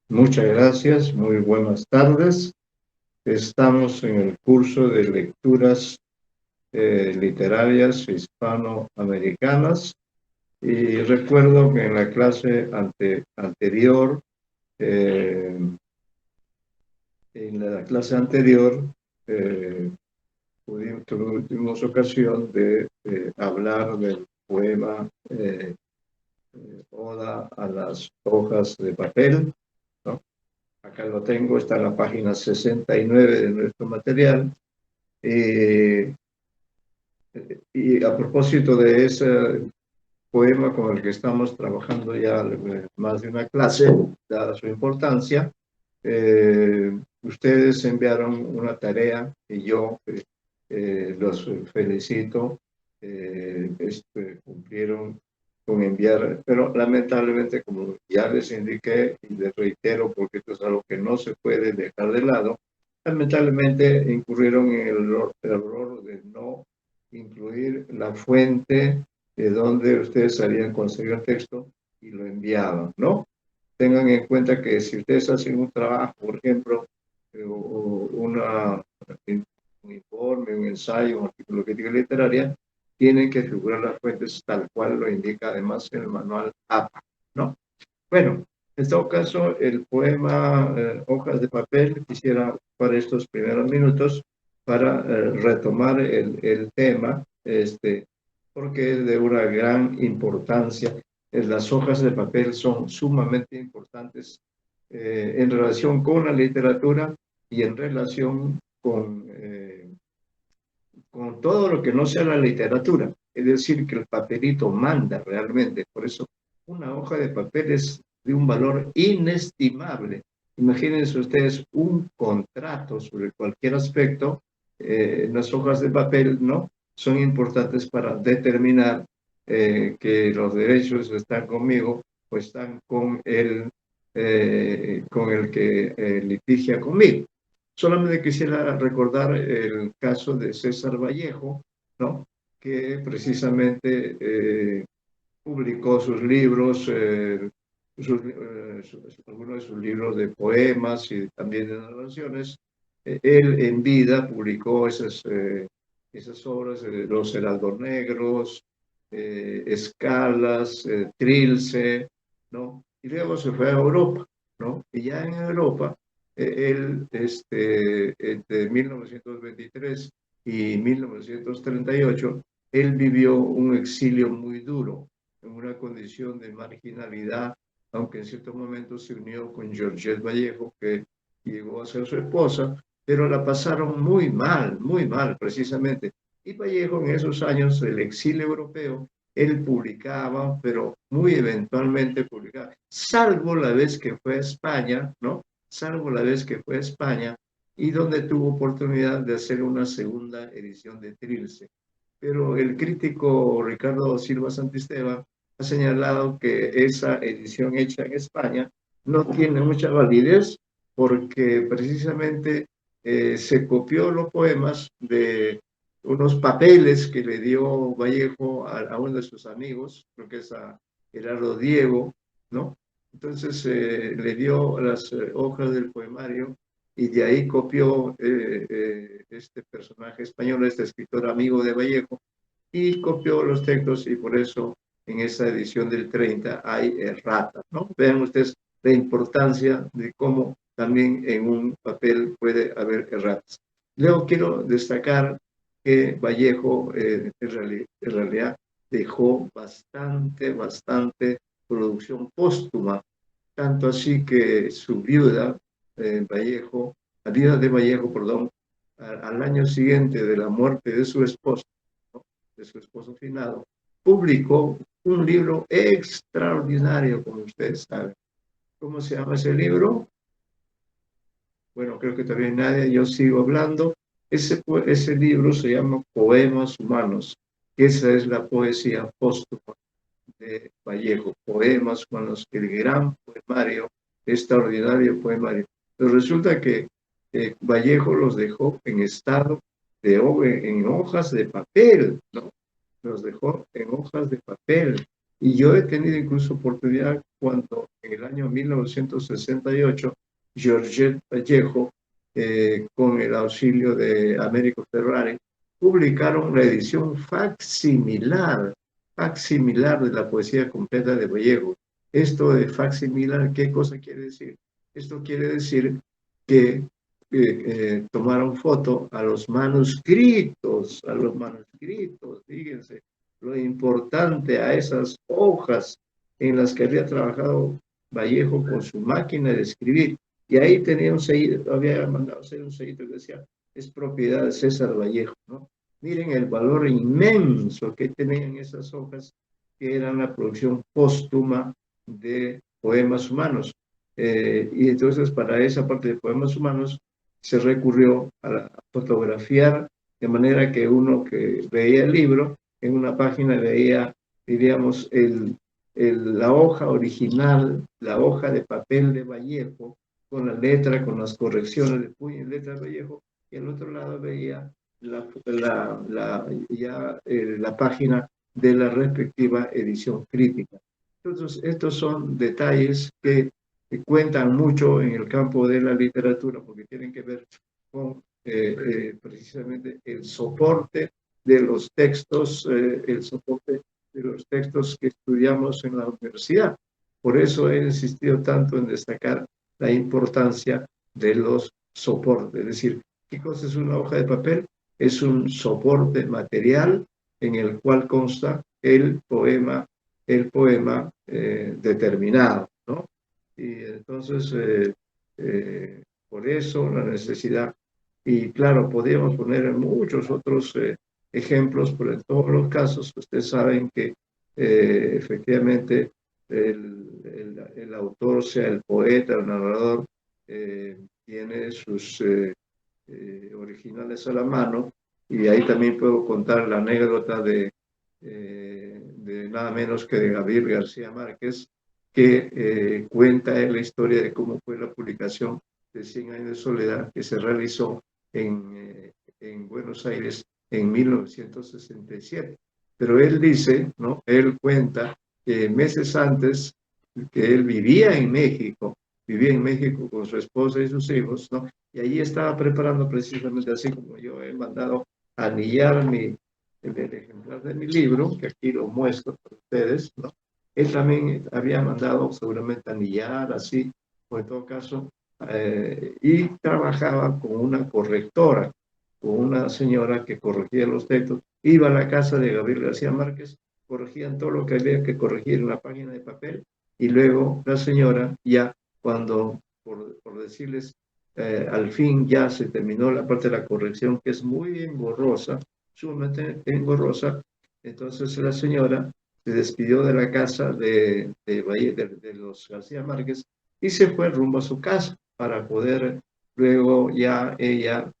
Muchas gracias, muy buenas tardes. Estamos en el curso de lecturas literarias hispanoamericanas y recuerdo que en la clase anterior, eh, eh, tuvimos ocasión de hablar del poema Oda a las hojas de papel, ¿no? Acá lo tengo, está en la página 69 de nuestro material. Y a propósito de ese poema con el que estamos trabajando ya más de una clase, dada su importancia, ustedes enviaron una tarea y yo los felicito. Cumplieron con enviar, pero lamentablemente, como ya les indiqué y les reitero, porque esto es algo que no se puede dejar de lado, lamentablemente incurrieron en el error de no incluir la fuente de donde ustedes habían conseguido el texto y lo enviaban, ¿no? Tengan en cuenta que si ustedes hacen un trabajo, por ejemplo, un informe, un ensayo, un artículo de crítica literaria, tienen que figurar las fuentes tal cual lo indica además en el manual APA, ¿no? Bueno, en todo caso, el poema Hojas de Papel, quisiera ocupar estos primeros minutos para retomar el tema, porque es de una gran importancia. Las hojas de papel son sumamente importantes en relación con la literatura y en relación con todo lo que no sea la literatura. Es decir, que el papelito manda realmente. Por eso, una hoja de papel es de un valor inestimable. Imagínense ustedes un contrato sobre cualquier aspecto. Las hojas de papel, ¿no? Son importantes para determinar que los derechos están conmigo o están con el que litigia conmigo. Solamente quisiera recordar el caso de César Vallejo, ¿no? Que precisamente publicó sus libros, algunos de sus libros de poemas y también de narraciones. Él en vida publicó esas obras, Los Heraldos Negros, Escalas, Trilce, ¿no? Y luego se fue a Europa, ¿no? Y ya en Europa, él, entre 1923 y 1938, él vivió un exilio muy duro, en una condición de marginalidad, aunque en ciertos momentos se unió con Georgette Vallejo, que llegó a ser su esposa, pero la pasaron muy mal, precisamente. Y Vallejo en esos años del exilio europeo, él publicaba, pero muy eventualmente publicaba, salvo la vez que fue a España, ¿no? Salvo la vez que fue a España y donde tuvo oportunidad de hacer una segunda edición de Trilce. Pero el crítico Ricardo Silva Santisteban ha señalado que esa edición hecha en España no tiene mucha validez porque precisamente se copió los poemas de unos papeles que le dio Vallejo a uno de sus amigos, creo que es a Gerardo Diego, ¿no? Entonces le dio las hojas del poemario y de ahí copió este personaje español, este escritor amigo de Vallejo, y copió los textos y por eso en esa edición del 30 hay erratas, ¿no? Vean ustedes la importancia de cómo también en un papel puede haber erratas. Luego quiero destacar que Vallejo en realidad dejó bastante producción póstuma, tanto así que su viuda, Vallejo, la viuda de Vallejo, perdón, al año siguiente de la muerte de su esposo, ¿no? De su esposo finado, publicó un libro extraordinario, como ustedes saben. ¿Cómo se llama ese libro? Bueno, creo que todavía nadie, yo sigo hablando. Ese libro se llama Poemas Humanos, que esa es la poesía póstuma de Vallejo, Poemas Humanos, el gran poemario, extraordinario poemario. Pero resulta que Vallejo los dejó en estado en hojas de papel, ¿no? Los dejó en hojas de papel. Y yo he tenido incluso oportunidad cuando en el año 1968, Georgette Vallejo, con el auxilio de Américo Ferrari, publicaron la edición facsimilar de la poesía completa de Vallejo. Esto de facsimilar, ¿qué cosa quiere decir? Esto quiere decir que tomaron foto a los manuscritos, fíjense lo importante, a esas hojas en las que había trabajado Vallejo con su máquina de escribir. Y ahí tenía un sello, había mandado hacer un sello que decía, es propiedad de César Vallejo, ¿no? Miren el valor inmenso que tenían esas hojas, que eran la producción póstuma de poemas humanos. Y entonces para esa parte de poemas humanos se recurrió a fotografiar, de manera que uno que veía el libro, en una página veía, diríamos, la hoja original, la hoja de papel de Vallejo, con la letra, con las correcciones de puño y letra de Vallejo, y al otro lado veía la página de la respectiva edición crítica. Entonces, estos son detalles que cuentan mucho en el campo de la literatura, porque tienen que ver con precisamente el soporte de los textos, el soporte de los textos que estudiamos en la universidad. Por eso he insistido tanto en destacar la importancia de los soportes. Es decir, ¿qué cosa es una hoja de papel? Es un soporte material en el cual consta el poema determinado, ¿no? Y entonces, por eso la necesidad. Y claro, podríamos poner muchos otros ejemplos, pero en todos los casos ustedes saben que efectivamente el autor, sea el poeta, el narrador, tiene sus originales a la mano, y ahí también puedo contar la anécdota de nada menos que de Gabriel García Márquez, que cuenta la historia de cómo fue la publicación de 100 años de soledad que se realizó en Buenos Aires en 1967. Pero él dice, ¿no? Él cuenta que meses antes, que él vivía en México con su esposa y sus hijos, ¿no? Y allí estaba preparando, precisamente así como yo he mandado anillar el ejemplar de mi libro, que aquí lo muestro para ustedes, ¿no? Él también había mandado seguramente anillar, así, o en todo caso, y trabajaba con una correctora, con una señora que corregía los textos. Iba a la casa de Gabriel García Márquez, corregían todo lo que había que corregir en la página de papel, y luego la señora, ya cuando, por decirles, al fin ya se terminó la parte de la corrección, que es muy engorrosa, sumamente engorrosa. Entonces la señora se despidió de la casa de los García Márquez y se fue rumbo a su casa para poder luego ya ella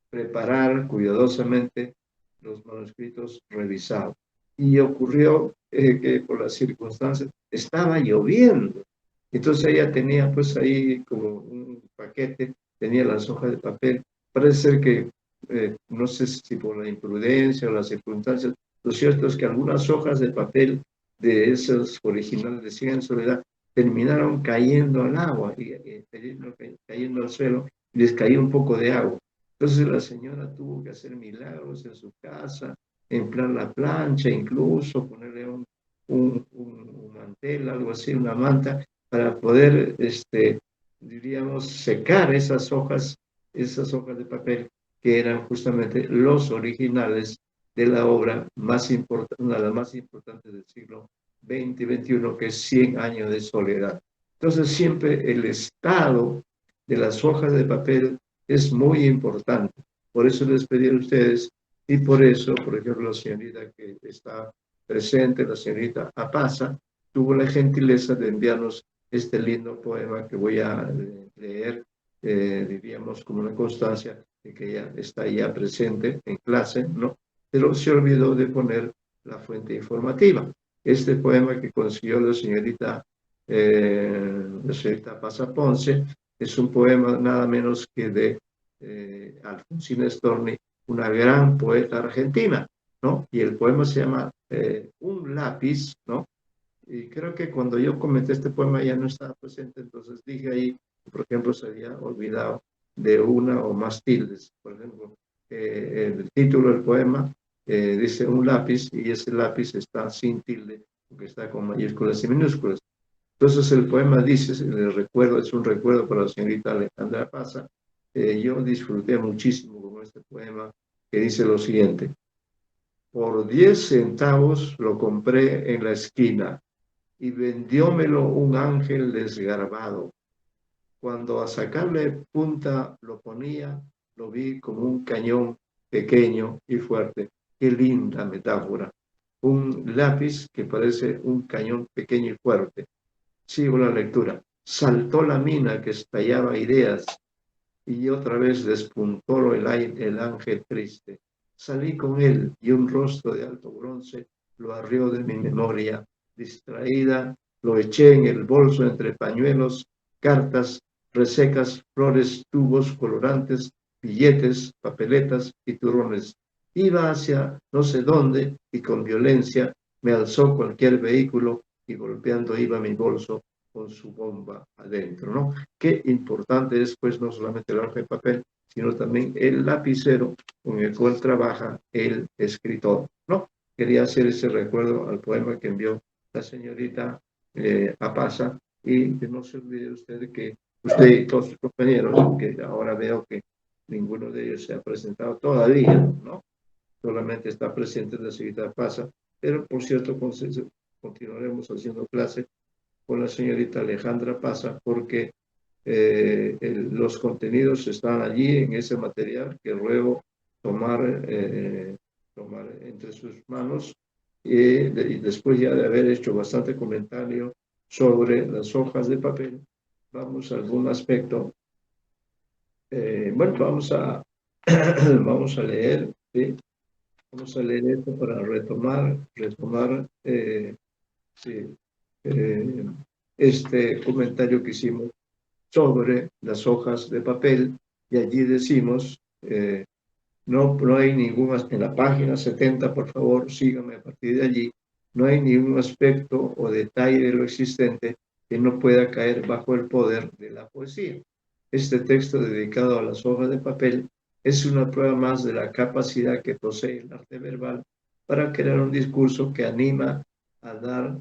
preparar cuidadosamente los manuscritos revisados. Y ocurrió que por las circunstancias estaba lloviendo. Entonces ella tenía pues ahí como un paquete, tenía las hojas de papel. Parece ser que, no sé si por la imprudencia o las circunstancias, lo cierto es que algunas hojas de papel de esos originales de Cien en Soledad terminaron cayendo al agua y cayendo al suelo, y les caía un poco de agua. Entonces la señora tuvo que hacer milagros en su casa, emplear la plancha, incluso ponerle un mantel, algo así, una manta, para poder, diríamos, secar esas hojas de papel que eran justamente los originales de la obra más importante, una de las más importantes del siglo XX y XXI, que es 100 años de soledad. Entonces siempre el estado de las hojas de papel es muy importante. Por eso les pedí a ustedes, y por eso, por ejemplo, la señorita que está presente, la señorita Apaza, tuvo la gentileza de enviarnos este lindo poema que voy a leer, diríamos, como una constancia de que ella está ya presente en clase, ¿no? Pero se olvidó de poner la fuente informativa. Este poema que consiguió la señorita Pasa Ponce, es un poema nada menos que de Alfonsina Storni, una gran poeta argentina. ¿no? Y el poema se llama Un lápiz, ¿no? Y creo que cuando yo comenté este poema ya no estaba presente, entonces dije ahí, por ejemplo, se había olvidado de una o más tildes. Por ejemplo, el título del poema dice un lápiz y ese lápiz está sin tilde, porque está con mayúsculas y minúsculas. Entonces el poema dice, el recuerdo, es un recuerdo para la señorita Alejandra Paza. Yo disfruté muchísimo con este poema que dice lo siguiente. Por 10 centavos lo compré en la esquina y vendiómelo un ángel desgarbado. Cuando a sacarle punta lo ponía, lo vi como un cañón pequeño y fuerte. Qué linda metáfora. Un lápiz que parece un cañón pequeño y fuerte. Sigo la lectura. Saltó la mina que estallaba ideas y otra vez despuntó el ángel triste. Salí con él y un rostro de alto bronce lo arrió de mi memoria. Distraída, lo eché en el bolso entre pañuelos, cartas, resecas, flores, tubos, colorantes, billetes, papeletas y turrones. Iba hacia no sé dónde y con violencia me alzó cualquier vehículo y golpeando iba mi bolso con su bomba adentro, ¿no? Qué importante es, pues, no solamente el hoja de papel, sino también el lapicero con el cual trabaja el escritor, ¿no? Quería hacer ese recuerdo al poema que envió la señorita Apasa y que no se olvide usted que usted y todos sus compañeros, que ahora veo que ninguno de ellos se ha presentado todavía, ¿no? Solamente está presente la señorita Apasa, pero por cierto, continuaremos haciendo clase con la señorita Alejandra Paza, porque los contenidos están allí en ese material que ruego tomar entre sus manos y después ya de haber hecho bastante comentario sobre las hojas de papel, vamos a algún aspecto. Bueno, vamos a leer, ¿sí? Vamos a leer esto para retomar sí, eh, este comentario que hicimos sobre las hojas de papel y allí decimos, no hay ningún, en la página 70, por favor, síganme a partir de allí, no hay ningún aspecto o detalle de lo existente que no pueda caer bajo el poder de la poesía. Este texto dedicado a las hojas de papel es una prueba más de la capacidad que posee el arte verbal para crear un discurso que anima a dar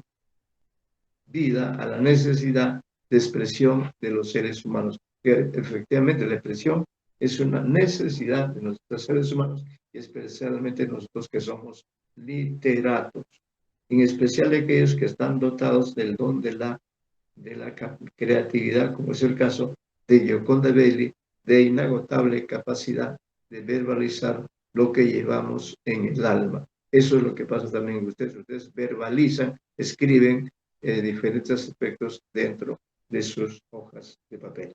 vida a la necesidad de expresión de los seres humanos. Que efectivamente la expresión es una necesidad de nuestros seres humanos y especialmente nosotros que somos literatos, en especial aquellos que están dotados del don de la creatividad, como es el caso de Gioconda Belli, de inagotable capacidad de verbalizar lo que llevamos en el alma. Eso es lo que pasa también en ustedes. Ustedes verbalizan, escriben diferentes aspectos dentro de sus hojas de papel.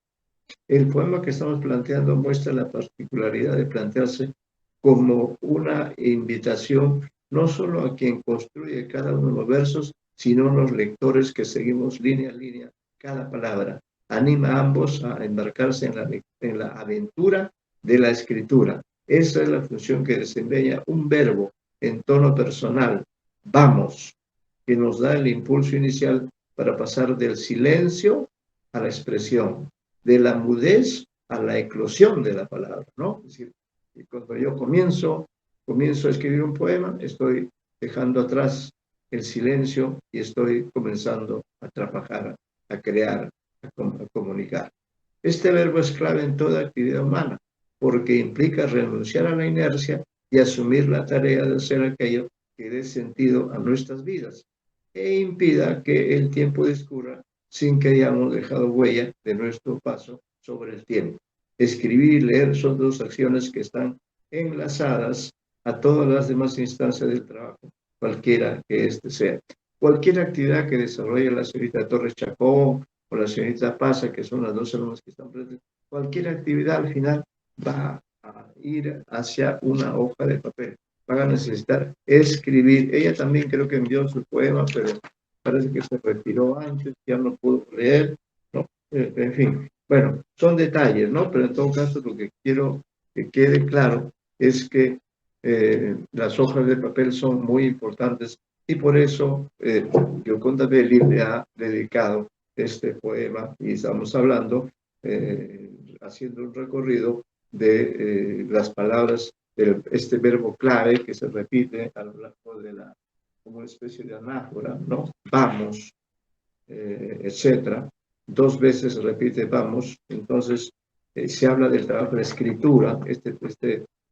El poema que estamos planteando muestra la particularidad de plantearse como una invitación no solo a quien construye cada uno de los versos, sino a los lectores que seguimos línea a línea cada palabra. Anima a ambos a embarcarse en la aventura de la escritura. Esa es la función que desempeña un verbo en tono personal. Vamos, que nos da el impulso inicial para pasar del silencio a la expresión, de la mudez a la eclosión de la palabra, ¿no? Es decir, cuando yo comienzo a escribir un poema, estoy dejando atrás el silencio y estoy comenzando a trabajar, a crear, a comunicar. Este verbo es clave en toda actividad humana, porque implica renunciar a la inercia y asumir la tarea de hacer aquello que dé sentido a nuestras vidas e impida que el tiempo discurra sin que hayamos dejado huella de nuestro paso sobre el tiempo. Escribir y leer son dos acciones que están enlazadas a todas las demás instancias del trabajo, cualquiera que éste sea. Cualquier actividad que desarrolle la señorita Torres Chacón o la señorita Paza, que son las dos alumnas que están presentes, cualquier actividad al final va a ir hacia una hoja de papel. Van a necesitar escribir. Ella también creo que envió su poema, pero parece que se retiró antes, ya no pudo leer, ¿no? En fin, bueno, son detalles, ¿no? Pero en todo caso lo que quiero que quede claro es que Las hojas de papel son muy importantes y por eso Gioconda Belli le ha dedicado este poema y estamos hablando, haciendo un recorrido de las palabras de este verbo clave que se repite a lo largo de como una especie de anáfora, ¿no? Vamos, etcétera. Dos veces se repite vamos, entonces se habla del trabajo de la escritura. Este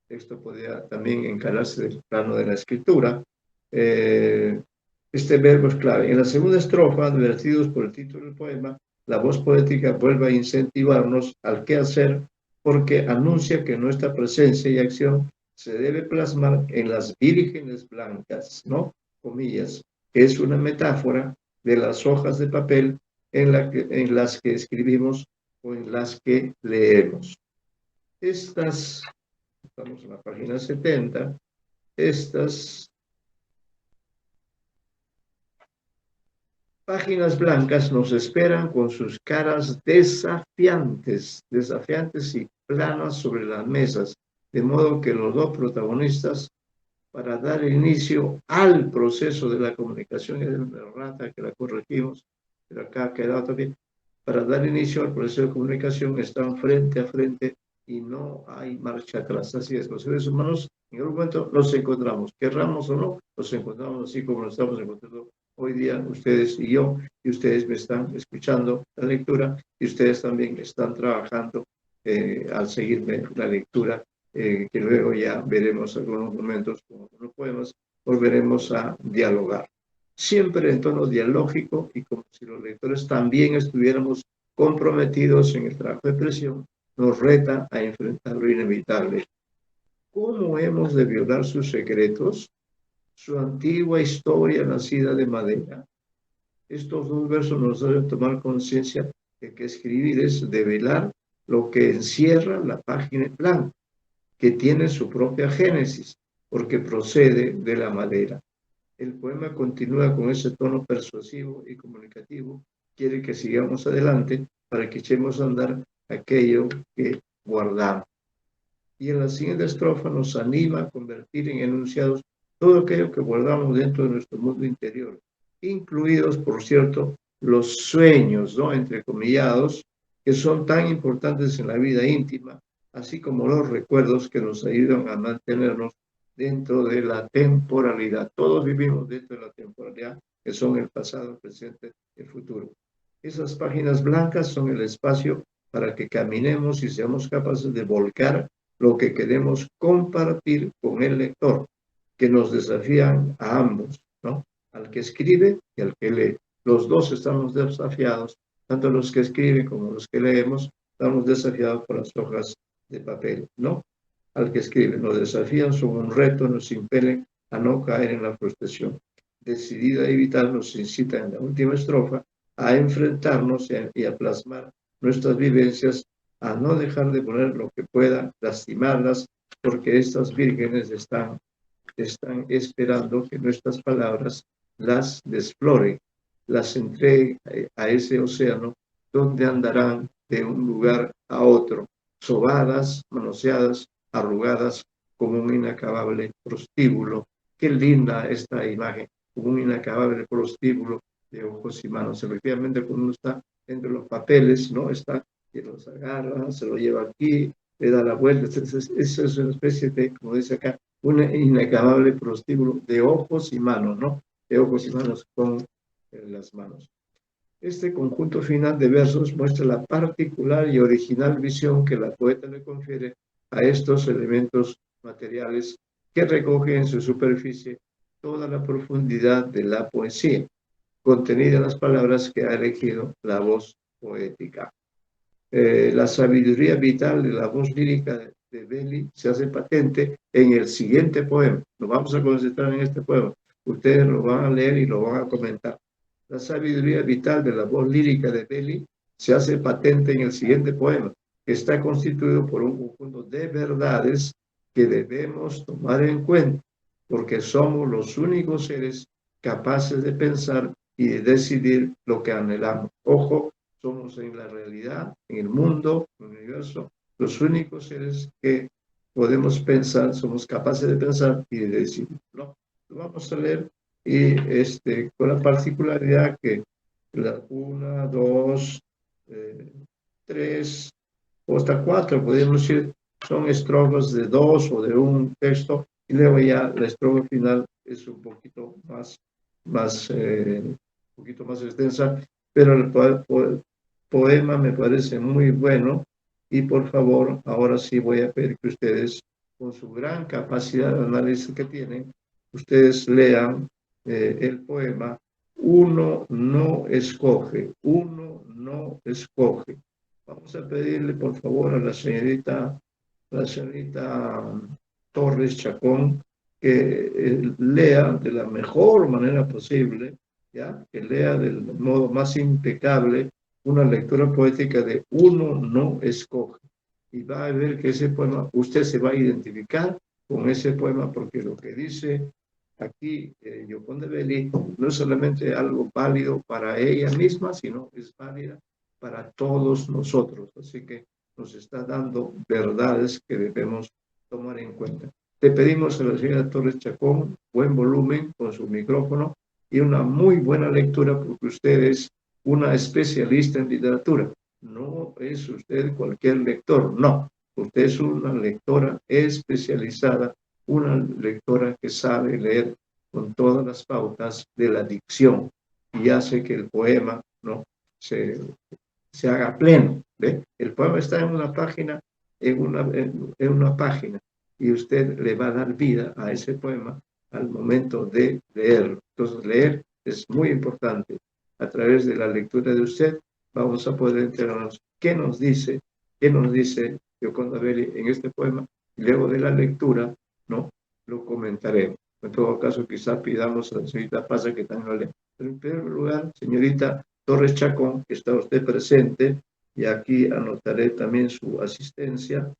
texto podría también encararse del plano de la escritura. Este verbo es clave. En la segunda estrofa, advertidos por el título del poema, la voz poética vuelve a incentivarnos al qué hacer porque anuncia que nuestra presencia y acción se debe plasmar en las vírgenes blancas, ¿no? Comillas, que es una metáfora de las hojas de papel en las que escribimos o en las que leemos. Estamos en la página 70, estas páginas blancas nos esperan con sus caras desafiantes y planas sobre las mesas, de modo que los dos protagonistas, para dar inicio al proceso de la comunicación, es una rata que la corregimos, pero acá ha quedado también, para dar inicio al proceso de comunicación están frente a frente y no hay marcha atrás. Así es, los seres humanos en algún momento nos encontramos, querramos o no, nos encontramos así como nos estamos encontrando hoy día ustedes y yo, y ustedes me están escuchando la lectura y ustedes también están trabajando al seguirme la lectura, que luego ya veremos algunos momentos como algunos poemas, volveremos a dialogar. Siempre en tono dialógico y como si los lectores también estuviéramos comprometidos en el trabajo de presión, nos reta a enfrentar lo inevitable. ¿Cómo hemos de violar sus secretos? Su antigua historia nacida de madera. Estos dos versos nos deben tomar conciencia de que escribir es develar lo que encierra la página en blanco, que tiene su propia génesis, porque procede de la madera. El poema continúa con ese tono persuasivo y comunicativo. Quiere que sigamos adelante para que echemos a andar aquello que guardamos. Y en la siguiente estrofa nos anima a convertir en enunciados todo aquello que guardamos dentro de nuestro mundo interior, incluidos, por cierto, los sueños, ¿no? Entrecomillados, que son tan importantes en la vida íntima, así como los recuerdos que nos ayudan a mantenernos dentro de la temporalidad. Todos vivimos dentro de la temporalidad, que son el pasado, el presente y el futuro. Esas páginas blancas son el espacio para que caminemos y seamos capaces de volcar lo que queremos compartir con el lector, que nos desafían a ambos, ¿no? Al que escribe y al que lee. Los dos estamos desafiados, tanto los que escriben como los que leemos, estamos desafiados por las hojas de papel, ¿no? Al que escribe, nos desafían, son un reto, nos impelen a no caer en la frustración. Decidida y vital nos incita en la última estrofa a enfrentarnos y a plasmar nuestras vivencias, a no dejar de poner lo que pueda lastimarlas, porque estas vírgenes están esperando que nuestras palabras las desfloren, las entreguen a ese océano donde andarán de un lugar a otro, sobadas, manoseadas, arrugadas como un inacabable prostíbulo. Qué linda esta imagen, como un inacabable prostíbulo de ojos y manos. Efectivamente, cuando uno está entre los papeles, ¿no? Está, que los agarra, se lo lleva aquí, le da la vuelta. Entonces, eso es una especie de, como dice acá, un inacabable prostíbulo de ojos y manos, ¿no? De ojos y manos con las manos. Este conjunto final de versos muestra la particular y original visión que la poeta le confiere a estos elementos materiales que recoge en su superficie toda la profundidad de la poesía, contenida en las palabras que ha elegido la voz poética. La sabiduría vital de la voz lírica de Belli se hace patente en el siguiente poema. Nos vamos a concentrar en este poema. Ustedes lo van a leer y lo van a comentar. La sabiduría vital de la voz lírica de Belli se hace patente en el siguiente poema, que está constituido por un conjunto de verdades que debemos tomar en cuenta, porque somos los únicos seres capaces de pensar y de decidir lo que anhelamos. Ojo, somos en la realidad, en el mundo, en el universo, los únicos seres que podemos pensar, somos capaces de pensar y de decir, no, lo vamos a leer y con la particularidad que la 1, 2, 3 o hasta 4, podríamos decir, son estrofas de 2 o de un texto y luego ya la estrofa final es un poquito más extensa, pero el poema me parece muy bueno y por favor, ahora sí voy a pedir que ustedes, con su gran capacidad de análisis que tienen, ustedes lean el poema Uno no escoge, uno no escoge. Vamos a pedirle por favor a la señorita Torres Chacón, que lea de la mejor manera posible, ¿ya? Que lea del modo más impecable una lectura poética de Uno no escoge. Y va a ver que ese poema, usted se va a identificar con ese poema porque lo que dice aquí Gioconda Belli no es solamente algo válido para ella misma, sino es válida para todos nosotros. Así que nos está dando verdades que debemos tomar en cuenta. Le pedimos a la señora Torres Chacón buen volumen con su micrófono y una muy buena lectura porque usted es una especialista en literatura. No es usted cualquier lector, no. Usted es una lectora especializada, una lectora que sabe leer con todas las pautas de la dicción y hace que el poema no se haga pleno. ¿Ve? El poema está en una página, en una página, y usted le va a dar vida a ese poema al momento de leerlo. Entonces, leer es muy importante. A través de la lectura de usted, vamos a poder enterarnos qué nos dice Gioconda Belli en este poema, y luego de la lectura, ¿no? Lo comentaremos. En todo caso, quizá pidamos a la señorita Pasa que también lo lea. Pero en primer lugar, señorita Torres Chacón, está usted presente, y aquí anotaré también su asistencia,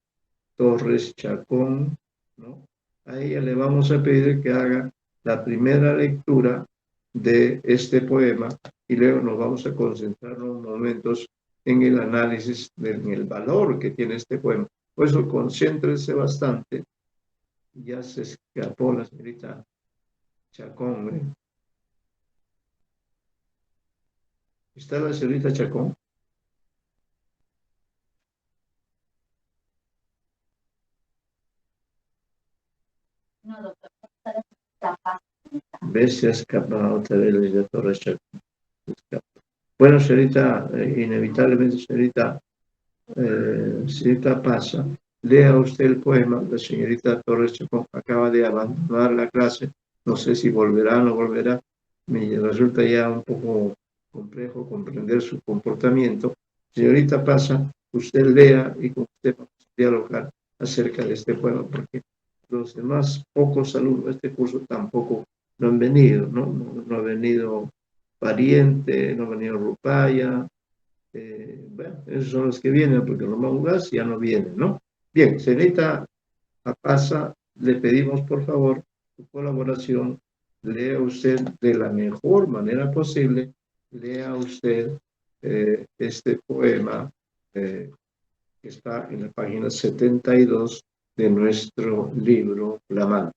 Torres Chacón, ¿no? A ella le vamos a pedir que haga la primera lectura de este poema y luego nos vamos a concentrar unos momentos en el análisis, en el valor que tiene este poema. Por eso concéntrese bastante. Ya se escapó la señorita Chacón, ¿eh? ¿Está la señorita Chacón? No, doctor. ¿Ves? Se ha escapado otra vez la señorita Torres Chacón. Bueno, señorita, inevitablemente, señorita Pasa, lea usted el poema. La señorita Torres Chacón acaba de abandonar la clase. No sé si volverá o no volverá. Me resulta ya un poco complejo comprender su comportamiento. Señorita Pasa, usted lea y con usted vamos a dialogar acerca de este poema, porque los demás pocos alumnos de este curso tampoco no han venido, ¿no? No ha venido Pariente, no ha venido Rupaya. Bueno, esos son los que vienen, porque los mangas ya no vienen, ¿no? Bien, señorita Pasa, le pedimos por favor su colaboración. Lea usted de la mejor manera posible, lea usted este poema que está en la página 72 de nuestro libro La Mano.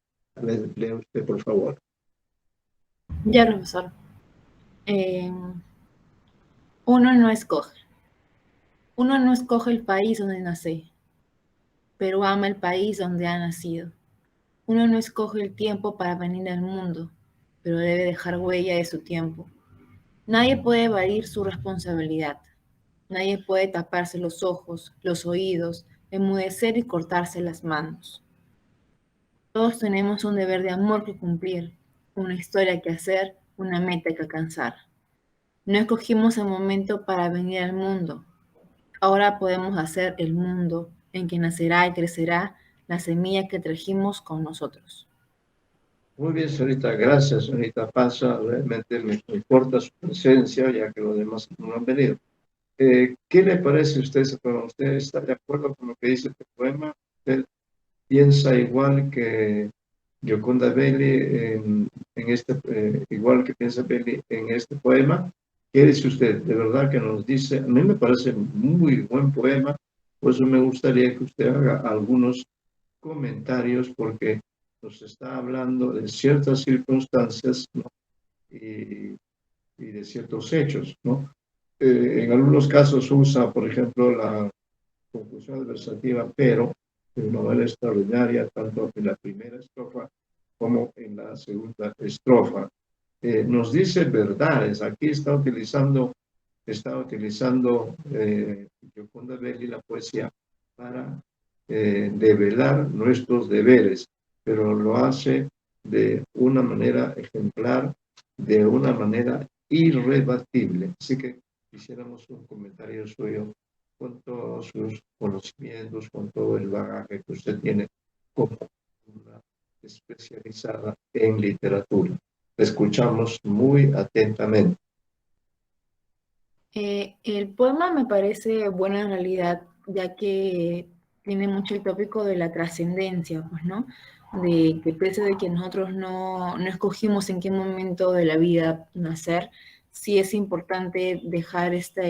Lea usted, por favor. Ya, profesor. Uno no escoge. Uno no escoge el país donde nace, pero ama el país donde ha nacido. Uno no escoge el tiempo para venir al mundo, pero debe dejar huella de su tiempo. Nadie puede evadir su responsabilidad. Nadie puede taparse los ojos, los oídos, enmudecer y cortarse las manos. Todos tenemos un deber de amor que cumplir, una historia que hacer, una meta que alcanzar. No escogimos el momento para venir al mundo. Ahora podemos hacer el mundo en que nacerá y crecerá la semilla que trajimos con nosotros. Muy bien, señorita, gracias, señorita Pasa. Realmente me importa su presencia, ya que los demás no han venido. ¿Qué le parece a usted ese poema? ¿Usted está de acuerdo con lo que dice este poema? ¿Usted piensa igual que Gioconda Belli igual que piensa Belli en este poema? ¿Qué dice usted? De verdad que nos dice, a mí me parece muy buen poema, por eso me gustaría que usted haga algunos comentarios porque nos está hablando de ciertas circunstancias, ¿no? y, y de ciertos hechos, ¿no? En algunos casos usa, por ejemplo, la conjunción adversativa, pero de una manera extraordinaria, tanto en la primera estrofa como en la segunda estrofa. Nos dice verdades. Aquí está utilizando Gioconda Belli la poesía para develar nuestros deberes, pero lo hace de una manera ejemplar, de una manera irrebatible. Así que quisiéramos un comentario suyo con todos sus conocimientos, con todo el bagaje que usted tiene como una especializada en literatura. Le escuchamos muy atentamente. El poema me parece bueno en realidad, ya que tiene mucho el tópico de la trascendencia, pues, ¿no? De que pese de que nosotros no escogimos en qué momento de la vida nacer, sí es importante dejar esa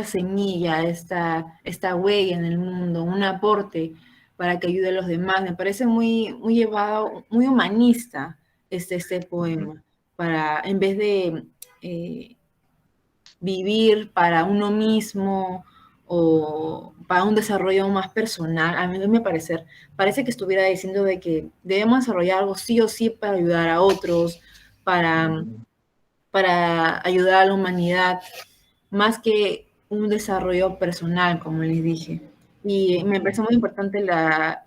semilla, esta huella en el mundo, un aporte para que ayude a los demás. Me parece muy llevado, muy humanista este poema, para en vez de vivir para uno mismo o para un desarrollo más personal, a mí me parece que estuviera diciendo de que debemos desarrollar algo sí o sí para ayudar a otros, para, para ayudar a la humanidad, más que un desarrollo personal, como les dije. Y me parece muy importante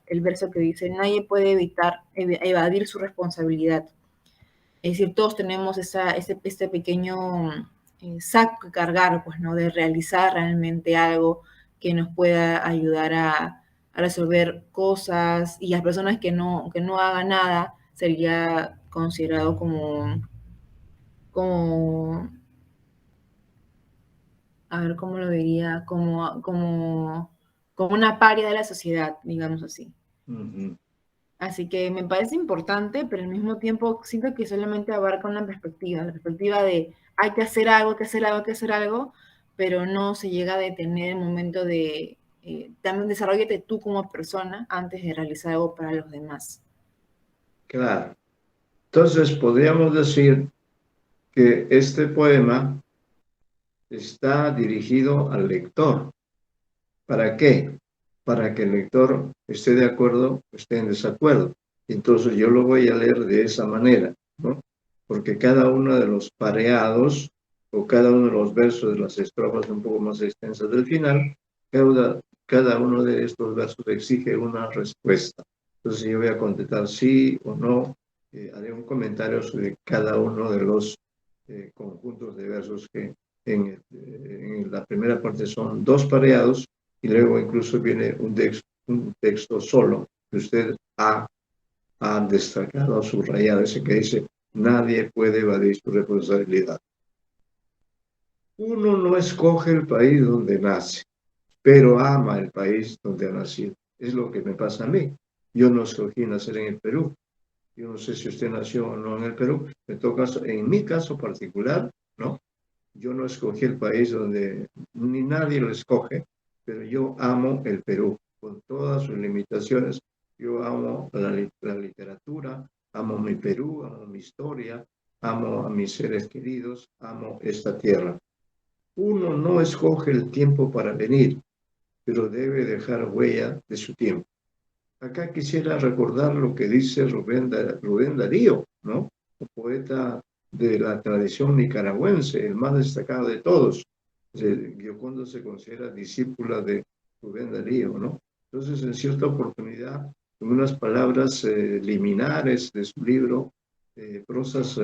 el verso que dice, nadie puede evadir su responsabilidad. Es decir, todos tenemos este pequeño saco que cargar, pues, ¿no? De realizar realmente algo que nos pueda ayudar a resolver cosas, y las personas que no hagan nada sería considerado como a ver cómo lo diría, como una paria de la sociedad, digamos así. Así que me parece importante, pero al mismo tiempo siento que solamente abarca una perspectiva, la perspectiva de hay que hacer algo, hay que hacer algo, hay que hacer algo, pero no se llega a detener el momento de también desarrollate tú como persona antes de realizar algo para los demás. Claro. Entonces, podríamos decir que este poema está dirigido al lector. ¿Para qué? Para que el lector esté de acuerdo o esté en desacuerdo. Entonces yo lo voy a leer de esa manera, ¿no? Porque cada uno de los pareados o cada uno de los versos de las estrofas un poco más extensas del final, cada uno de estos versos exige una respuesta. Entonces yo voy a contestar sí o no, haré un comentario sobre cada uno de los conjuntos de versos que en la primera parte son dos pareados y luego incluso viene un texto solo que usted ha destacado, subrayado, ese que dice, nadie puede evadir su responsabilidad. Uno no escoge el país donde nace, pero ama el país donde ha nacido. Es lo que me pasa a mí. Yo no escogí nacer en el Perú. Yo no sé si usted nació o no en el Perú. En mi caso particular, ¿no? Yo no escogí el país donde ni nadie lo escoge, pero yo amo el Perú, con todas sus limitaciones. Yo amo la literatura, amo mi Perú, amo mi historia, amo a mis seres queridos, amo esta tierra. Uno no escoge el tiempo para venir, pero debe dejar huella de su tiempo. Acá quisiera recordar lo que dice Rubén Darío, ¿no? Un poeta de la tradición nicaragüense, el más destacado de todos. Gioconda se considera discípula de Rubén Darío, ¿no? Entonces, en cierta oportunidad, en unas palabras liminares de su libro, Prosas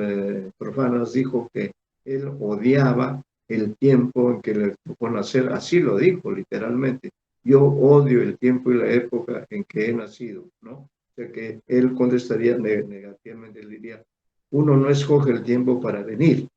Profanas, dijo que él odiaba el tiempo en que le tocó nacer, así lo dijo literalmente. Yo odio el tiempo y la época en que he nacido, ¿no? O sea que él contestaría negativamente, él diría, uno no escoge el tiempo para venir.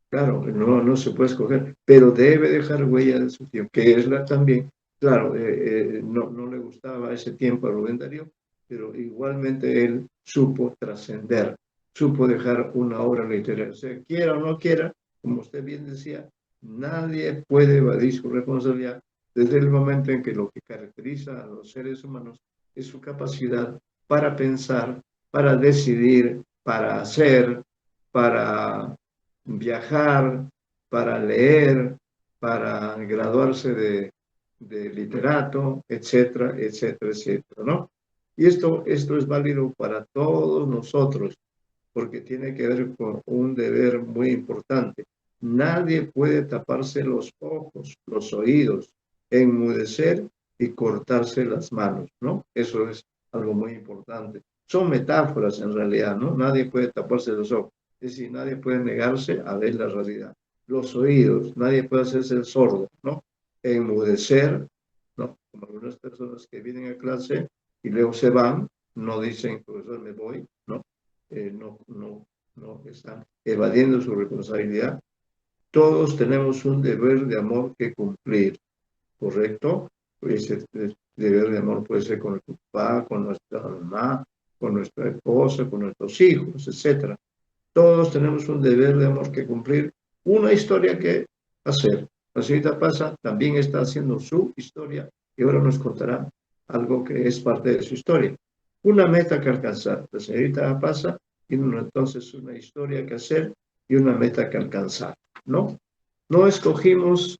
Claro, no se puede escoger, pero debe dejar huella de su tiempo, que es la también, claro, no le gustaba ese tiempo a Rubén Darío, pero igualmente él supo trascender, supo dejar una obra literaria. O sea, quiera o no quiera, como usted bien decía, nadie puede evadir su responsabilidad, desde el momento en que lo que caracteriza a los seres humanos es su capacidad para pensar, para decidir, para hacer, para viajar, para leer, para graduarse de literato, etcétera, etcétera, etcétera, ¿no? Y esto es válido para todos nosotros, porque tiene que ver con un deber muy importante. Nadie puede taparse los ojos, los oídos, enmudecer y cortarse las manos, ¿no? Eso es algo muy importante. Son metáforas en realidad, ¿no? Nadie puede taparse los ojos. Es decir, nadie puede negarse a ver la realidad. Los oídos, nadie puede hacerse el sordo, ¿no? Enmudecer, ¿no? Como algunas personas que vienen a clase y luego se van, no dicen, profesor, me voy, ¿no? No están evadiendo su responsabilidad. Todos tenemos un deber de amor que cumplir, ¿correcto? Ese deber de amor puede ser con nuestro papá, con nuestra mamá, con nuestra esposa, con nuestros hijos, etcétera. Todos tenemos un deber de amor que cumplir, una historia que hacer. La señorita Pasa también está haciendo su historia y ahora nos contará algo que es parte de su historia. Una meta que alcanzar. La señorita Pasa tiene entonces una historia que hacer y una meta que alcanzar, ¿no? No escogimos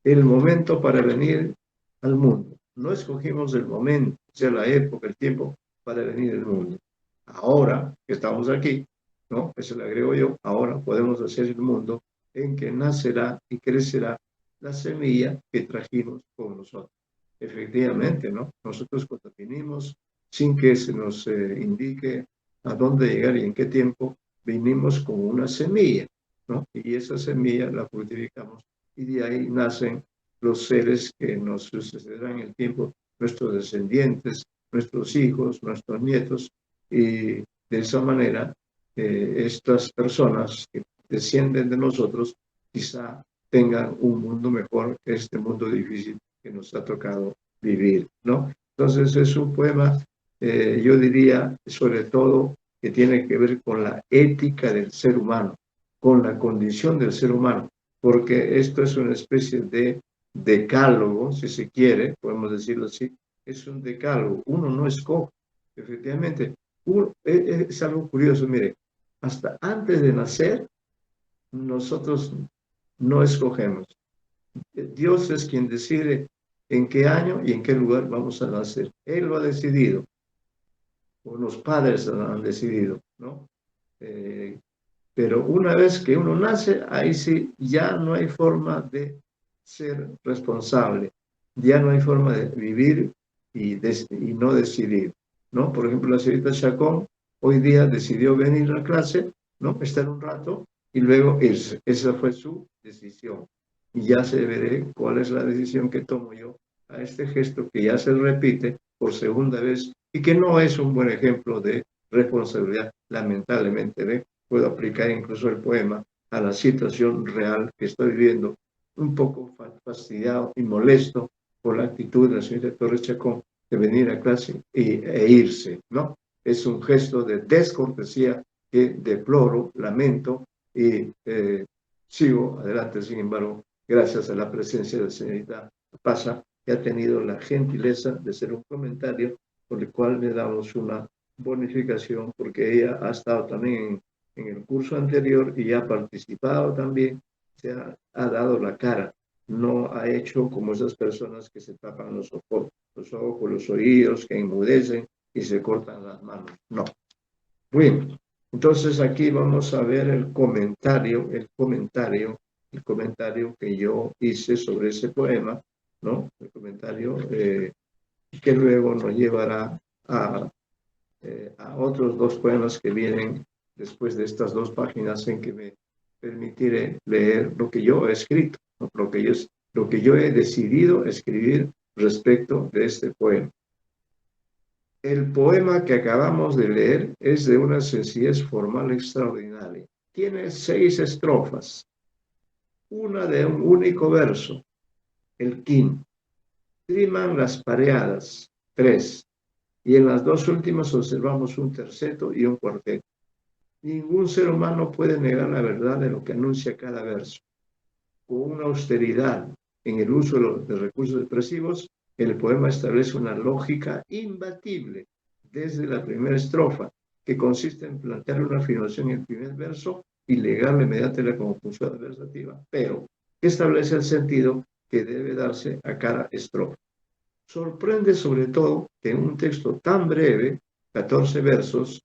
el momento para venir al mundo. No escogimos el momento, o sea, la época, el tiempo para venir al mundo. Ahora que estamos aquí, ¿no? Eso le agrego yo, ahora podemos hacer el mundo en que nacerá y crecerá la semilla que trajimos con nosotros. Efectivamente, ¿no? Nosotros cuando vinimos, sin que se nos indique a dónde llegar y en qué tiempo, vinimos con una semilla, ¿no? Y esa semilla la fructificamos y de ahí nacen los seres que nos sucederán en el tiempo, nuestros descendientes, nuestros hijos, nuestros nietos, y de esa manera estas personas que descienden de nosotros quizá tengan un mundo mejor que este mundo difícil que nos ha tocado vivir, ¿no? Entonces es un poema, yo diría, sobre todo, que tiene que ver con la ética del ser humano, con la condición del ser humano, porque esto es una especie de decálogo, si se quiere, podemos decirlo así, es un decálogo, uno no escoge, efectivamente, es algo curioso, mire, hasta antes de nacer, nosotros no escogemos. Dios es quien decide en qué año y en qué lugar vamos a nacer. Él lo ha decidido, o los padres lo han decidido, ¿no? Pero una vez que uno nace, ahí sí ya no hay forma de ser responsable, ya no hay forma de vivir y no decidir, ¿no? Por ejemplo, la señorita Chacón hoy día decidió venir a clase, ¿no? Estar un rato y luego irse. Esa fue su decisión. Y ya se veré cuál es la decisión que tomo yo a este gesto que ya se repite por segunda vez y que no es un buen ejemplo de responsabilidad, lamentablemente, ¿ve? Puedo aplicar incluso el poema a la situación real que estoy viviendo, un poco fastidiado y molesto por la actitud de la señora Torres Chacón de venir a clase e irse, ¿no? Es un gesto de descortesía que deploro, lamento y sigo adelante, sin embargo, gracias a la presencia de la señorita Pasa, que ha tenido la gentileza de hacer un comentario por el cual le damos una bonificación, porque ella ha estado también en el curso anterior y ha participado también, se ha dado la cara, no ha hecho como esas personas que se tapan los ojos, los oídos, que enmudecen y se cortan las manos. No. Bueno, entonces aquí vamos a ver el comentario que yo hice sobre ese poema, ¿no? El comentario que luego nos llevará a otros dos poemas que vienen después de estas dos páginas en que me permitiré leer lo que yo he escrito, ¿no? Lo que yo he decidido escribir respecto de este poema. El poema que acabamos de leer es de una sencillez formal extraordinaria. Tiene 6 estrofas, una de un único verso, el quinto. Riman las pareadas, 3. Y en las dos últimas observamos un terceto y un cuarteto. Ningún ser humano puede negar la verdad de lo que anuncia cada verso. Con una austeridad, en el uso de recursos expresivos, el poema establece una lógica imbatible desde la primera estrofa, que consiste en plantear una afirmación en el primer verso y legarle mediante la conjunción adversativa, pero que establece el sentido que debe darse a cada estrofa. Sorprende sobre todo que en un texto tan breve, 14 versos,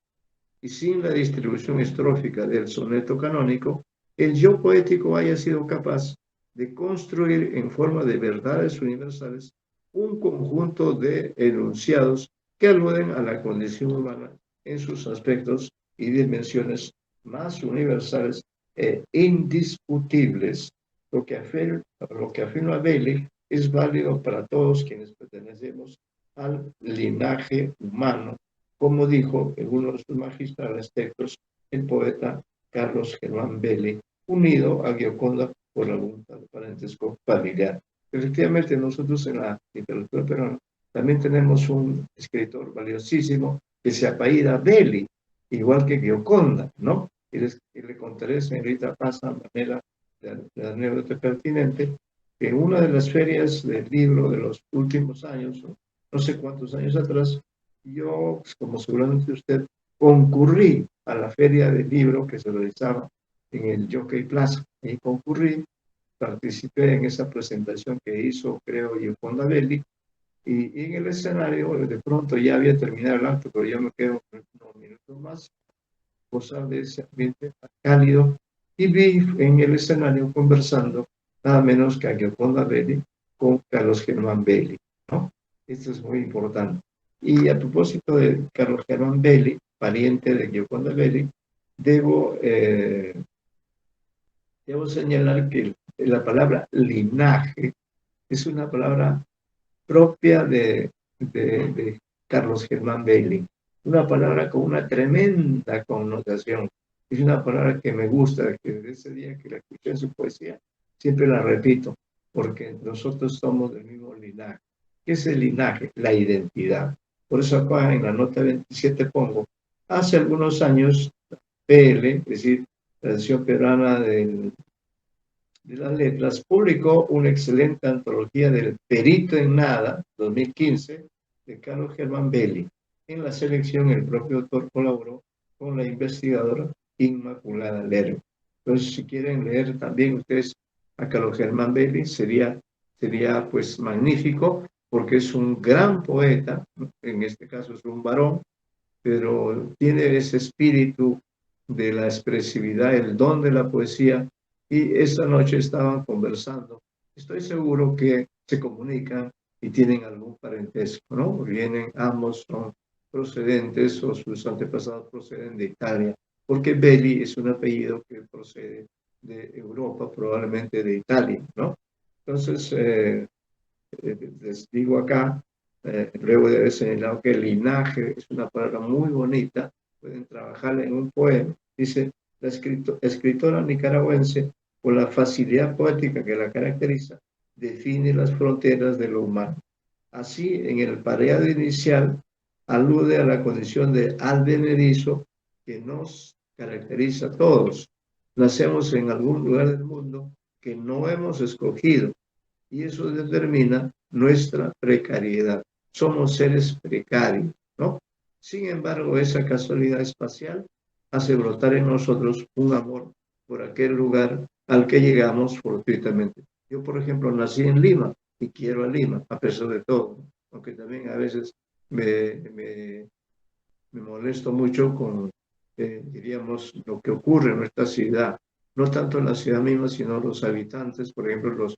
y sin la distribución estrófica del soneto canónico, el yo poético haya sido capaz de construir en forma de verdades universales un conjunto de enunciados que aluden a la condición humana en sus aspectos y dimensiones más universales e indiscutibles. Lo que afirma Bailey es válido para todos quienes pertenecemos al linaje humano, como dijo en uno de sus magistrales textos el poeta Carlos Germán Bailey, unido a Gioconda por algún parentesco familiar. Efectivamente, nosotros en la literatura peruana también tenemos un escritor valiosísimo que se apellida Bailey, igual que Gioconda, ¿no? Y le contaré, señorita Paz, a manera de anécdota pertinente, que en una de las ferias del libro de los últimos años, no sé cuántos años atrás, yo, como seguramente usted, concurrí a la feria del libro que se realizaba en el Jockey Plaza. Y concurrí, participé en esa presentación que hizo, creo, Gioconda Belli, y en el escenario, de pronto ya había terminado el acto, pero yo me quedo unos minutos más, gozar de ese ambiente cálido, y vi en el escenario conversando nada menos que a Gioconda Belli con Carlos Germán Belli, ¿no? Esto es muy importante. Y a propósito de Carlos Germán Belli, pariente de Gioconda Belli, debo señalar que la palabra linaje es una palabra propia de Carlos Germán Bailey, una palabra con una tremenda connotación. Es una palabra que me gusta, que desde ese día que la escuché en su poesía, siempre la repito, porque nosotros somos del mismo linaje. ¿Qué es el linaje? La identidad. Por eso acá en la nota 27 pongo, hace algunos años, PL, es decir, la Asociación Peruana de las Letras, publicó una excelente antología del Perito en Nada, 2015, de Carlos Germán Belli. En la selección, el propio autor colaboró con la investigadora Inmaculada Lerdo. Entonces, si quieren leer también ustedes a Carlos Germán Belli, sería pues magnífico, porque es un gran poeta, en este caso es un varón, pero tiene ese espíritu de la expresividad, el don de la poesía, y esta noche estaban conversando. Estoy seguro que se comunican y tienen algún parentesco, ¿no? Vienen, ambos son procedentes o sus antepasados proceden de Italia, porque Belli es un apellido que procede de Europa, probablemente de Italia, ¿no? Entonces, les digo acá, luego de haber señalado que el linaje es una palabra muy bonita, pueden trabajarla en un poema. Dice, la escritora nicaragüense, por la facilidad poética que la caracteriza, define las fronteras de lo humano. Así, en el pareado inicial, alude a la condición de advenedizo que nos caracteriza a todos. Nacemos en algún lugar del mundo que no hemos escogido, y eso determina nuestra precariedad. Somos seres precarios, ¿no? Sin embargo, esa casualidad espacial hace brotar en nosotros un amor por aquel lugar al que llegamos fortuitamente. Yo, por ejemplo, nací en Lima y quiero a Lima, a pesar de todo, aunque también a veces me molesto mucho con, diríamos, lo que ocurre en nuestra ciudad, no tanto en la ciudad misma, sino los habitantes, por ejemplo,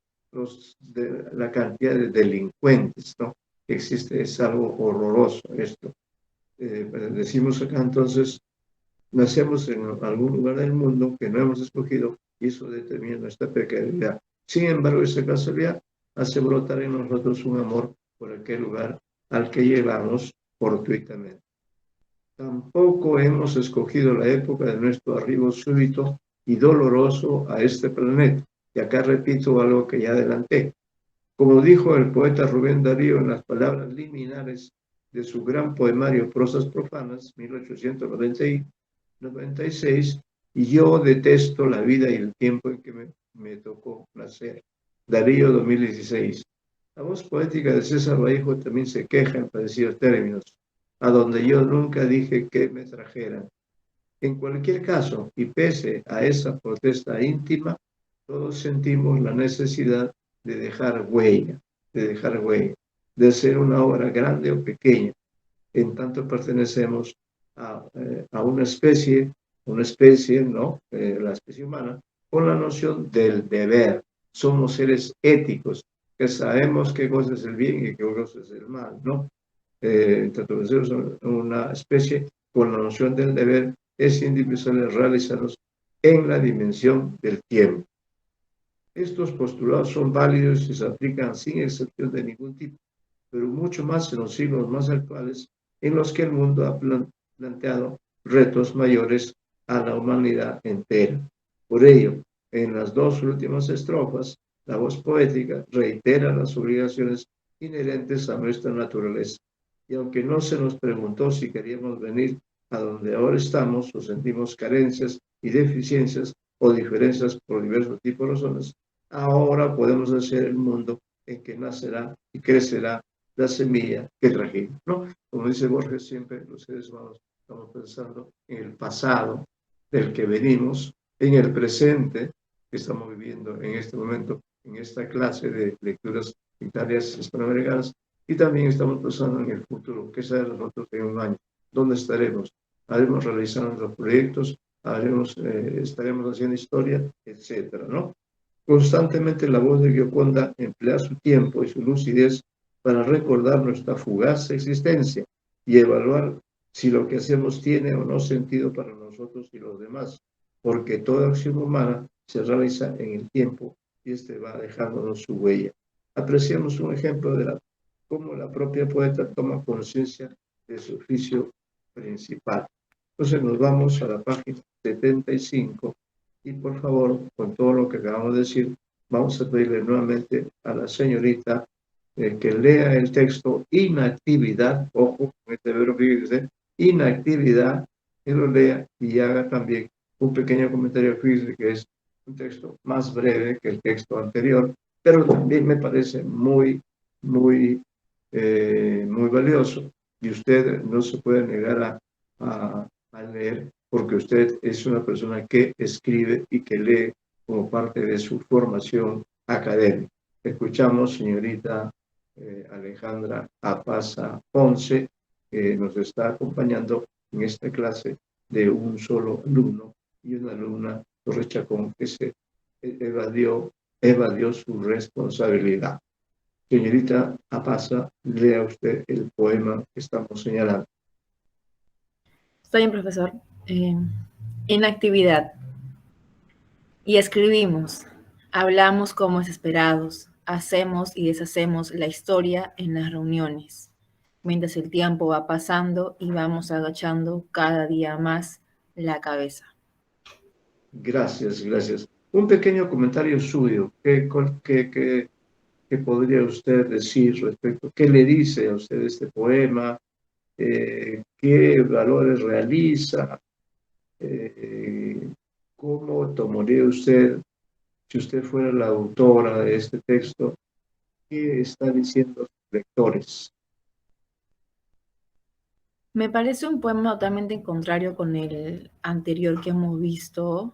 la cantidad de delincuentes, ¿no? Que existe, es algo horroroso esto. Decimos acá entonces, nacemos en algún lugar del mundo que no hemos escogido y eso determina nuestra precariedad. Sin embargo, esa casualidad hace brotar en nosotros un amor por aquel lugar al que llegamos fortuitamente. Tampoco hemos escogido la época de nuestro arribo súbito y doloroso a este planeta. Y acá repito algo que ya adelanté. Como dijo el poeta Rubén Darío en las palabras liminares de su gran poemario Prosas Profanas, 1896, y yo detesto la vida y el tiempo en que me tocó nacer. Darío 2016. La voz poética de César Vallejo también se queja en parecidos términos, a donde yo nunca dije que me trajeran. En cualquier caso, y pese a esa protesta íntima, todos sentimos la necesidad de dejar huella, de ser una obra grande o pequeña, en tanto pertenecemos a una especie, ¿no? La especie humana, con la noción del deber. Somos seres éticos, que sabemos qué cosa es el bien y qué cosa es el mal, ¿no? Entonces, una especie con la noción del deber es indispensable realizarlos en la dimensión del tiempo. Estos postulados son válidos y se aplican sin excepción de ningún tipo, pero mucho más en los siglos más actuales en los que el mundo ha planteado retos mayores a la humanidad entera. Por ello, en las dos últimas estrofas, la voz poética reitera las obligaciones inherentes a nuestra naturaleza. Y aunque no se nos preguntó si queríamos venir a donde ahora estamos o sentimos carencias y deficiencias o diferencias por diversos tipos de razones, ahora podemos hacer el mundo en que nacerá y crecerá la semilla que trajimos, ¿no? Como dice Borges, siempre los seres humanos estamos pensando en el pasado del que venimos, en el presente que estamos viviendo en este momento, en esta clase de lecturas literarias hispanoamericanas, y también estamos pensando en el futuro, qué será de nosotros en un año, dónde estaremos, haremos realizando nuestros proyectos, estaremos haciendo historia, etcétera, ¿no? Constantemente la voz de Gioconda emplea su tiempo y su lucidez para recordar nuestra fugaz existencia y evaluar si lo que hacemos tiene o no sentido para nosotros y los demás, porque toda acción humana se realiza en el tiempo y este va dejándonos su huella. Apreciamos un ejemplo de cómo la propia poeta toma conciencia de su oficio principal. Entonces nos vamos a la página 75 y por favor, con todo lo que acabamos de decir, vamos a pedirle nuevamente a la señorita que lea el texto inactividad, ojo, con este verbo que dice inactividad, que lo lea y haga también un pequeño comentario físico, que es un texto más breve que el texto anterior, pero también me parece muy valioso y usted no se puede negar a leer porque usted es una persona que escribe y que lee como parte de su formación académica. Escuchamos, señorita Alejandra Apaza Ponce, que nos está acompañando en esta clase de un solo alumno y una alumna, Torres Chacón, que se evadió su responsabilidad. Señorita Apaza, lea usted el poema que estamos señalando. Está bien, profesor. En actividad. Y escribimos, hablamos como desesperados, hacemos y deshacemos la historia en las reuniones, mientras el tiempo va pasando y vamos agachando cada día más la cabeza. Gracias, gracias. Un pequeño comentario suyo. ¿Qué podría usted decir respecto? ¿Qué le dice a usted este poema? ¿Qué valores realiza? ¿Cómo tomaría usted, si usted fuera la autora de este texto, qué está diciendo a sus lectores? Me parece un poema totalmente contrario con el anterior que hemos visto.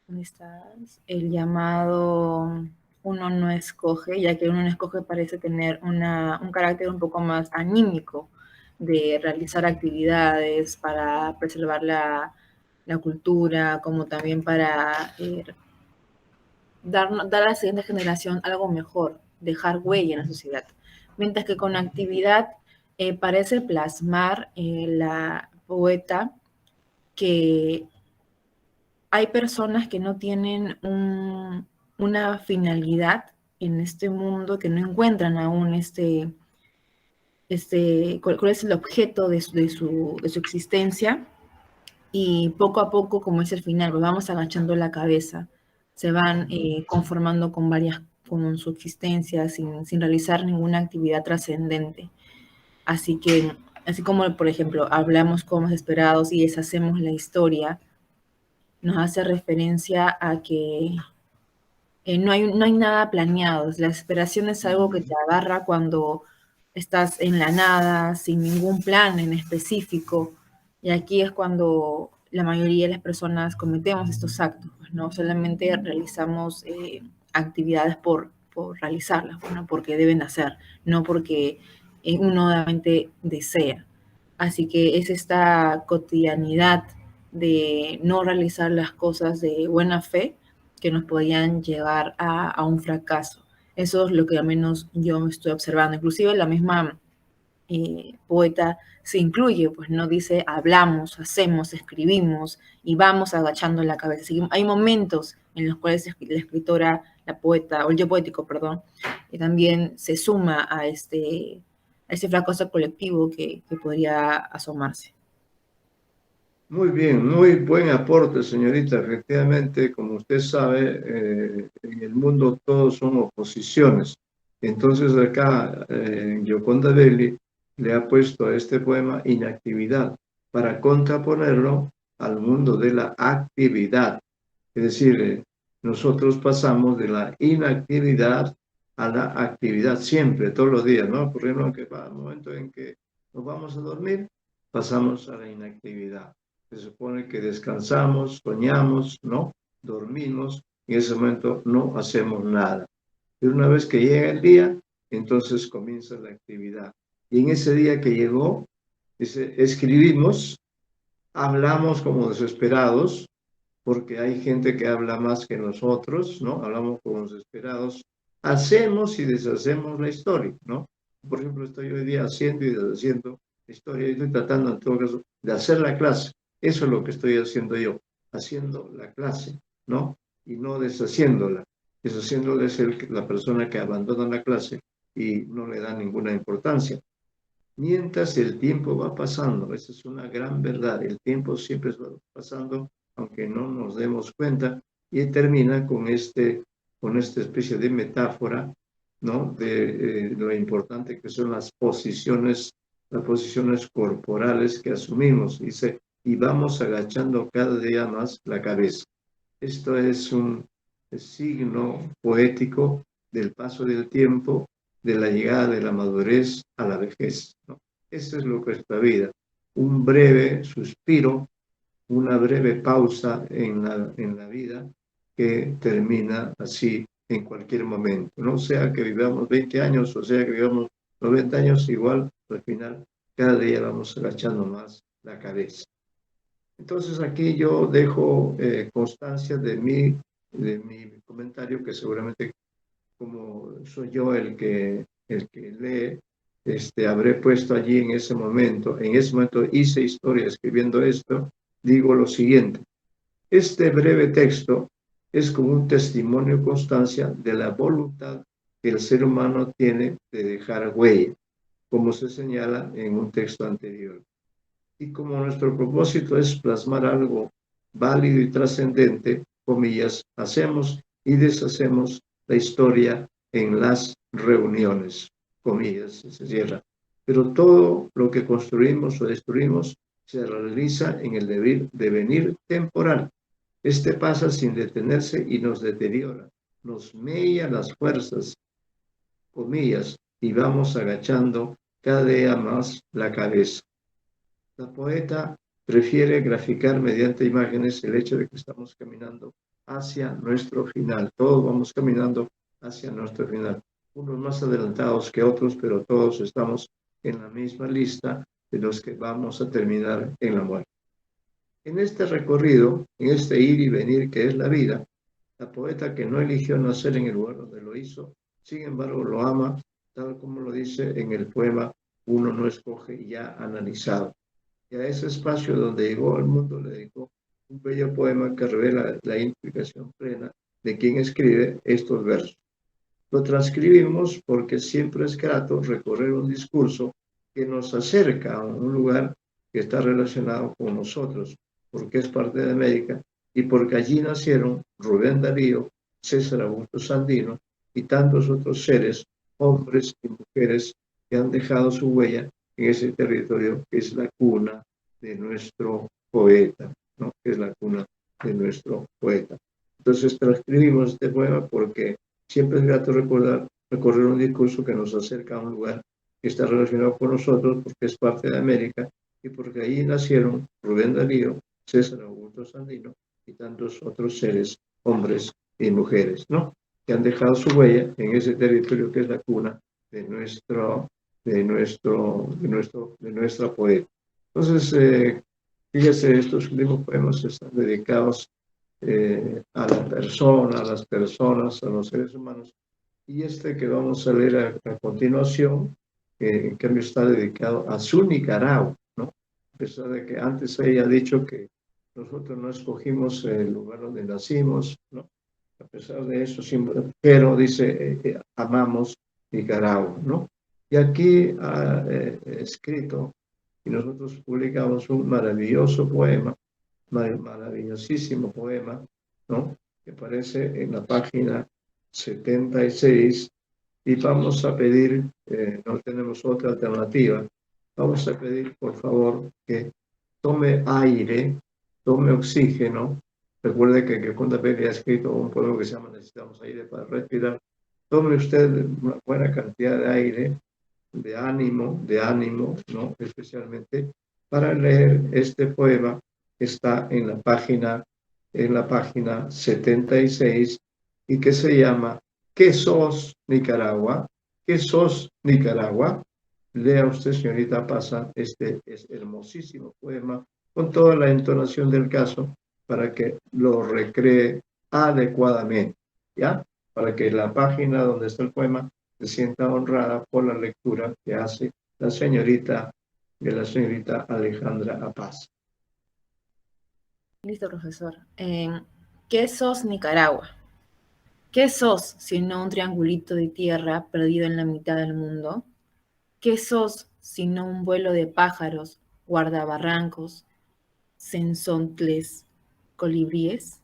¿Dónde estás? El llamado Uno no escoge, ya que uno no escoge parece tener un carácter un poco más anímico de realizar actividades para preservar la cultura, como también para dar a la siguiente generación algo mejor, dejar huella en la sociedad. Mientras que con actividad parece plasmar la poeta que hay personas que no tienen una finalidad en este mundo, que no encuentran aún cuál es el objeto de su existencia, y poco a poco, como es el final, pues vamos agachando la cabeza, se van conformando con su existencia sin realizar ninguna actividad trascendente. Así que, así como, por ejemplo, hablamos como desesperados y deshacemos la historia, nos hace referencia a que no hay nada planeado. La desesperación es algo que te agarra cuando estás en la nada, sin ningún plan en específico. Y aquí es cuando la mayoría de las personas cometemos estos actos, pues, ¿no? Solamente realizamos actividades por realizarlas, bueno, porque deben hacer, no porque uno realmente desea. Así que es esta cotidianidad de no realizar las cosas de buena fe que nos podían llevar a un fracaso. Eso es lo que al menos yo estoy observando. Inclusive la misma poeta se incluye, pues no dice hablamos, hacemos, escribimos y vamos agachando la cabeza. Así que hay momentos en los cuales la escritora, la poeta, o el yo poético, perdón, también se suma a este fracaso colectivo que podría asomarse. Muy bien, muy buen aporte, señorita. Efectivamente, como usted sabe, en el mundo todos son oposiciones. Entonces acá Gioconda Belli le ha puesto a este poema inactividad para contraponerlo al mundo de la actividad. Es decir, nosotros pasamos de la inactividad a la actividad siempre, todos los días, ¿no? Por ejemplo, que va el momento en que nos vamos a dormir, pasamos a la inactividad. Se supone que descansamos, soñamos, ¿no? Dormimos, y en ese momento no hacemos nada. Pero una vez que llega el día, entonces comienza la actividad. Y en ese día que llegó, escribimos, hablamos como desesperados, porque hay gente que habla más que nosotros, ¿no? Hablamos como desesperados, hacemos y deshacemos la historia, ¿no? Por ejemplo, estoy hoy día haciendo y deshaciendo la historia y estoy tratando en todo caso de hacer la clase. Eso es lo que estoy haciendo yo, haciendo la clase, ¿no? Y no deshaciéndola. Deshaciéndola es la persona que abandona la clase y no le da ninguna importancia. Mientras el tiempo va pasando, esa es una gran verdad, el tiempo siempre va pasando, aunque no nos demos cuenta, y termina con esta especie de metáfora, ¿no? De lo importante que son las posiciones corporales que asumimos, dice, y vamos agachando cada día más la cabeza. Esto es un signo poético del paso del tiempo, de la llegada de la madurez a la vejez, ¿no? Eso es lo que es la vida. Un breve suspiro, una breve pausa en la vida que termina así en cualquier momento. No sea que vivamos 20 años o sea que vivamos 90 años, igual al final cada día vamos agachando más la cabeza. Entonces aquí yo dejo constancia de mi comentario, que seguramente como soy yo el que lee, habré puesto allí en ese momento hice historia escribiendo esto, digo lo siguiente: este breve texto es como un testimonio constancia de la voluntad que el ser humano tiene de dejar huella, como se señala en un texto anterior. Y como nuestro propósito es plasmar algo válido y trascendente, comillas, hacemos y deshacemos la historia en las reuniones, comillas, se cierra. Pero todo lo que construimos o destruimos se realiza en el devenir temporal. Este pasa sin detenerse y nos deteriora, nos mella las fuerzas, comillas, y vamos agachando cada día más la cabeza. La poeta prefiere graficar mediante imágenes el hecho de que estamos caminando hacia nuestro final. Todos vamos caminando hacia nuestro final. Unos más adelantados que otros, pero todos estamos en la misma lista de los que vamos a terminar en la muerte. En este recorrido, en este ir y venir que es la vida, la poeta que no eligió nacer en el lugar donde lo hizo, sin embargo lo ama, tal como lo dice en el poema Uno no escoge, ya analizado. Y a ese espacio donde llegó al mundo le dedicó un bello poema que revela la implicación plena de quien escribe estos versos. Lo transcribimos porque siempre es grato recorrer un discurso que nos acerca a un lugar que está relacionado con nosotros, porque es parte de América y porque allí nacieron Rubén Darío, César Augusto Sandino y tantos otros seres, hombres y mujeres que han dejado su huella en ese territorio que es la cuna de nuestro poeta, ¿no? Que es la cuna de nuestro poeta. Entonces transcribimos este poema porque siempre es grato recorrer un discurso que nos acerca a un lugar que está relacionado con nosotros porque es parte de América y porque ahí nacieron Rubén Darío, César Augusto Sandino y tantos otros seres, hombres y mujeres, ¿no? Que han dejado su huella en ese territorio que es la cuna de nuestra poeta. Entonces, fíjese, estos últimos poemas están dedicados a la persona, a las personas, a los seres humanos. Y este que vamos a leer a continuación, en cambio está dedicado a su Nicaragua, ¿no? A pesar de que antes ella ha dicho que nosotros no escogimos el lugar donde nacimos, ¿no? A pesar de eso, pero dice, amamos Nicaragua, ¿no? Y aquí ha escrito, y nosotros publicamos un maravilloso poema, maravillosísimo poema, ¿no? Que aparece en la página 76 y vamos a pedir, no tenemos otra alternativa, vamos a pedir por favor que tome aire, tome oxígeno. Recuerde que Condapelli ha escrito un poema que se llama Necesitamos aire para respirar. Tome usted una buena cantidad de aire, de ánimo, ¿no? Especialmente para leer este poema que está en la página 76 y que se llama ¿Qué sos Nicaragua? ¿Qué sos Nicaragua? Lea usted, señorita Pasa, este es hermosísimo poema con toda la entonación del caso para que lo recree adecuadamente, ¿ya? Para que la página donde está el poema se sienta honrada por la lectura que hace la señorita Alejandra Apaz. Listo, profesor. ¿Qué sos Nicaragua? ¿Qué sos sino un triangulito de tierra perdido en la mitad del mundo? ¿Qué sos sino un vuelo de pájaros, guardabarrancos, censontles, colibríes?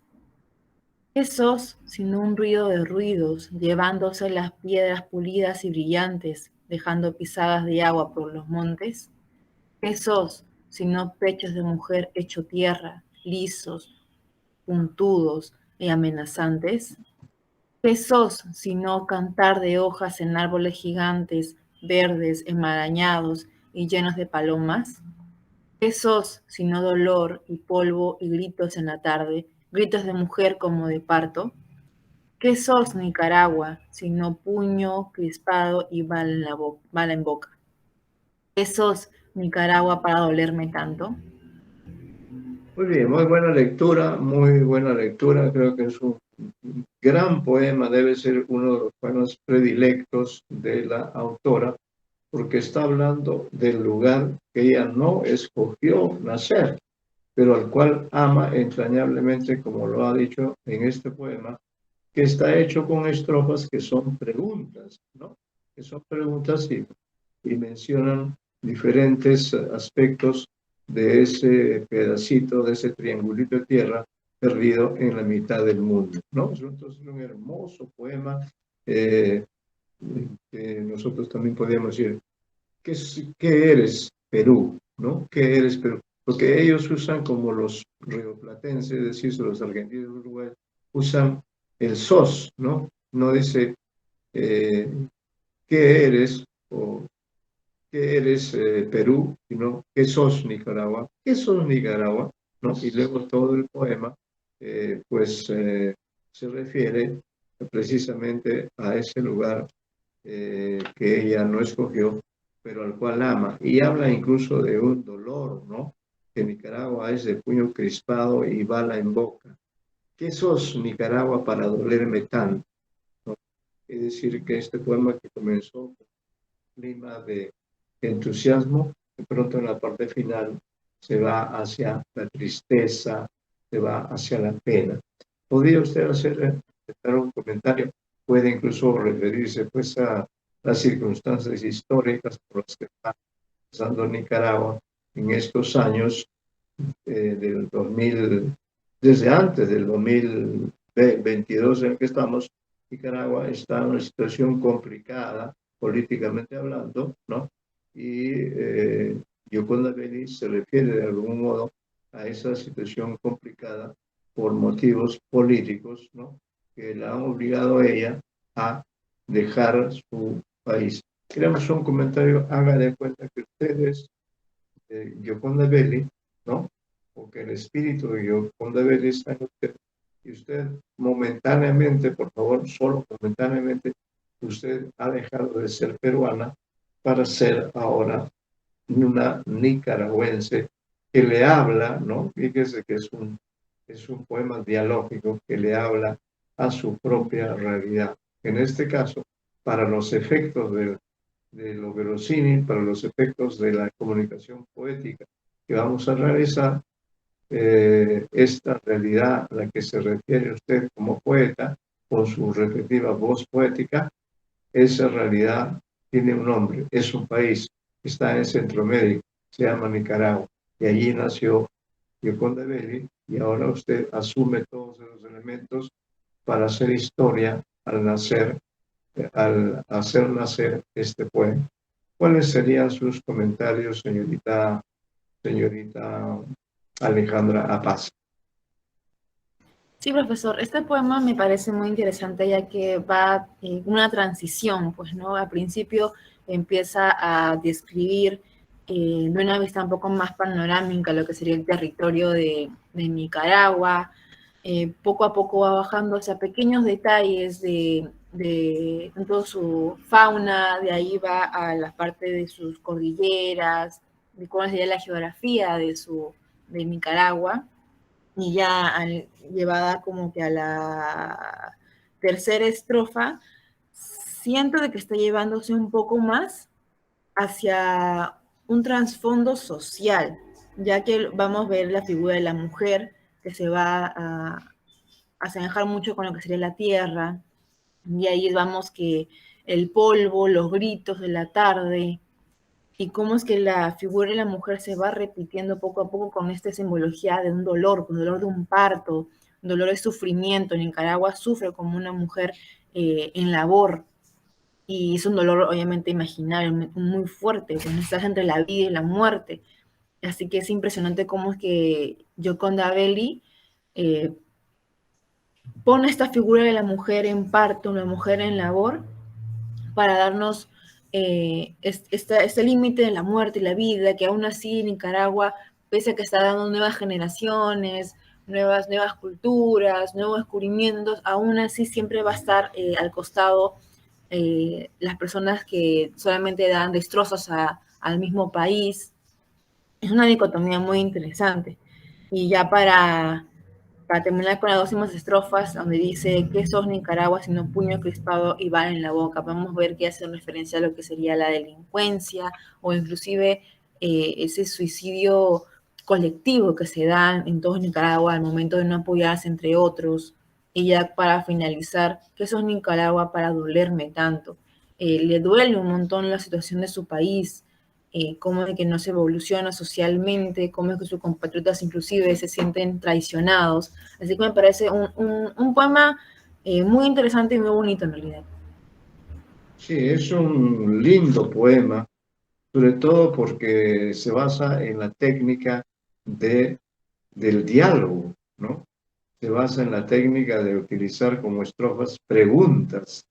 ¿Qué sos sino un ruido de ruidos, llevándose las piedras pulidas y brillantes, dejando pisadas de agua por los montes? ¿Qué sos sino pechos de mujer hecho tierra, lisos, puntudos y amenazantes? ¿Qué sos sino cantar de hojas en árboles gigantes, verdes, enmarañados y llenos de palomas? ¿Qué sos sino dolor y polvo y gritos en la tarde, gritos de mujer como de parto? ¿Qué sos Nicaragua sino puño crispado y bala en boca? ¿Qué sos Nicaragua para dolerme tanto? Muy bien, muy buena lectura, muy buena lectura. Creo que es un gran poema, debe ser uno de los poemas predilectos de la autora, porque está hablando del lugar que ella no escogió nacer, pero al cual ama entrañablemente, como lo ha dicho en este poema, que está hecho con estrofas que son preguntas, ¿no? Que son preguntas y mencionan diferentes aspectos de ese pedacito, de ese triangulito de tierra perdido en la mitad del mundo, ¿no? Entonces es un hermoso poema que nosotros también podríamos decir, ¿qué eres Perú? ¿No? ¿Qué eres Perú? Porque ellos usan como los rioplatenses, es decir, los argentinos y uruguayos, usan el sos, ¿no? No dice qué eres o qué eres Perú, sino qué sos Nicaragua, qué sos Nicaragua, ¿no? Y luego todo el poema, se refiere precisamente a ese lugar que ella no escogió, pero al cual ama. Y habla incluso de un dolor, ¿no? Que Nicaragua es de puño crispado y bala en boca. ¿Qué sos Nicaragua para dolerme tanto? ¿No? Es decir, que este poema que comenzó con un clima de entusiasmo, de pronto en la parte final se va hacia la tristeza, se va hacia la pena. ¿Podría usted hacer un comentario? Puede incluso referirse pues a las circunstancias históricas por las que está pasando Nicaragua en estos años del 2000, desde antes del 2022 en el que estamos. Nicaragua está en una situación complicada, políticamente hablando, ¿no? Y Yoconda Belli se refiere de algún modo a esa situación complicada por motivos políticos, ¿no? Que la han obligado a ella a dejar su país. Queremos un comentario, haga de cuenta que ustedes, Gioconda Belli, ¿no? O que el espíritu de Gioconda Belli está en usted. Y usted momentáneamente, por favor, solo momentáneamente, usted ha dejado de ser peruana para ser ahora una nicaragüense que le habla, ¿no? Fíjese que es un poema dialógico que le habla a su propia realidad. En este caso, para los efectos de lo verosímil, para los efectos de la comunicación poética que vamos a realizar, esta realidad a la que se refiere usted como poeta, con su respectiva voz poética, esa realidad tiene un nombre, es un país, está en Centroamérica, se llama Nicaragua, y allí nació Gioconda Belli, y ahora usted asume todos esos elementos para hacer historia al nacer, al hacer nacer este poema. ¿Cuáles serían sus comentarios, señorita Alejandra Apaz? Sí, profesor, este poema me parece muy interesante ya que va en una transición, pues, ¿no? Al principio empieza a describir de una vista un poco más panorámica lo que sería el territorio de Nicaragua. Poco a poco va bajando hacia pequeños detalles de tanto su fauna, de ahí va a la parte de sus cordilleras, de cómo sería la geografía de Nicaragua y ya llevada como que a la tercera estrofa, siento de que está llevándose un poco más hacia un trasfondo social, ya que vamos a ver la figura de la mujer que se va a asemejar mucho con lo que sería la tierra, y ahí vamos que el polvo, los gritos de la tarde, y cómo es que la figura de la mujer se va repitiendo poco a poco con esta simbología de un dolor, con el dolor de un parto, un dolor de sufrimiento. En Nicaragua sufre como una mujer en labor y es un dolor obviamente imaginario, muy fuerte, cuando estás entre la vida y la muerte. Así que es impresionante cómo es que Gioconda Belli eh, pone esta figura de la mujer en parto, la mujer en labor, para darnos este límite de la muerte y la vida, que aún así Nicaragua, pese a que está dando nuevas generaciones, nuevas culturas, nuevos descubrimientos, aún así siempre va a estar al costado las personas que solamente dan destrozos al mismo país. Es una dicotomía muy interesante. Y ya para terminar con las dos últimas estrofas, donde dice que sos Nicaragua sino puño crispado y bala en la boca. Podemos ver que hace referencia a lo que sería la delincuencia o inclusive ese suicidio colectivo que se da en todo Nicaragua al momento de no apoyarse entre otros. Y ya para finalizar, que sos Nicaragua para dolerme tanto. Le duele un montón la situación de su país, cómo es que no se evoluciona socialmente, cómo es que sus compatriotas inclusive se sienten traicionados. Así que me parece un poema muy interesante y muy bonito en realidad. Sí, es un lindo poema, sobre todo porque se basa en la técnica del diálogo, ¿no? Se basa en la técnica de utilizar como estrofas preguntas,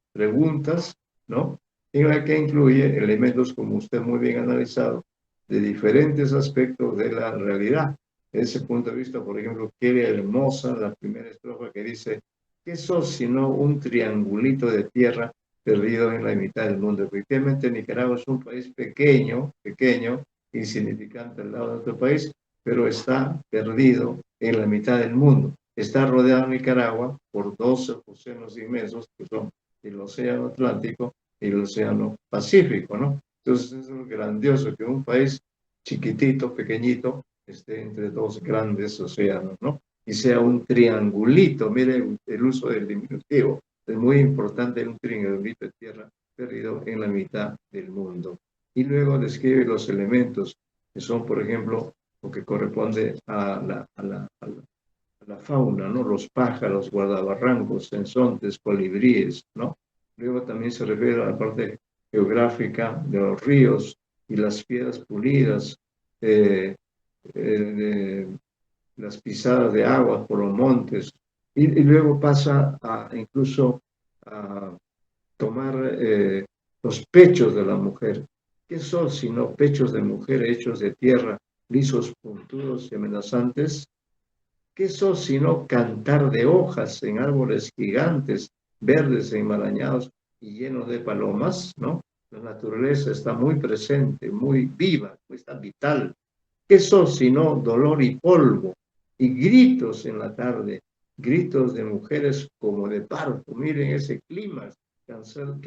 ¿no? En la que incluye elementos, como usted muy bien ha analizado, de diferentes aspectos de la realidad. Desde ese punto de vista, por ejemplo, qué hermosa la primera estrofa que dice, ¿qué sos sino un triangulito de tierra perdido en la mitad del mundo? Efectivamente, Nicaragua es un país pequeño, insignificante al lado de nuestro país, pero está perdido en la mitad del mundo. Está rodeado Nicaragua por dos océanos inmensos, que son el Océano Atlántico y el Océano Pacífico, ¿no? Entonces es lo grandioso que un país chiquitito, pequeñito, esté entre dos grandes océanos, ¿no? Y sea un triangulito, mire el uso del diminutivo, es muy importante un triangulito de tierra perdido en la mitad del mundo. Y luego describe los elementos que son, por ejemplo, lo que corresponde a la fauna, ¿no? Los pájaros, guardabarrancos, sensontes, colibríes, ¿no? Luego también se refiere a la parte geográfica de los ríos y las piedras pulidas, eh, de, las pisadas de agua por los montes, y luego pasa incluso a tomar los pechos de la mujer. ¿Qué son sino pechos de mujer hechos de tierra, lisos, puntudos y amenazantes? ¿Qué son sino cantar de hojas en árboles gigantes, verdes, enmarañados y llenos de palomas? ¿No? La naturaleza está muy presente, muy viva, está vital. ¿Qué son sino dolor y polvo y gritos en la tarde? Gritos de mujeres como de parto. Miren ese clima que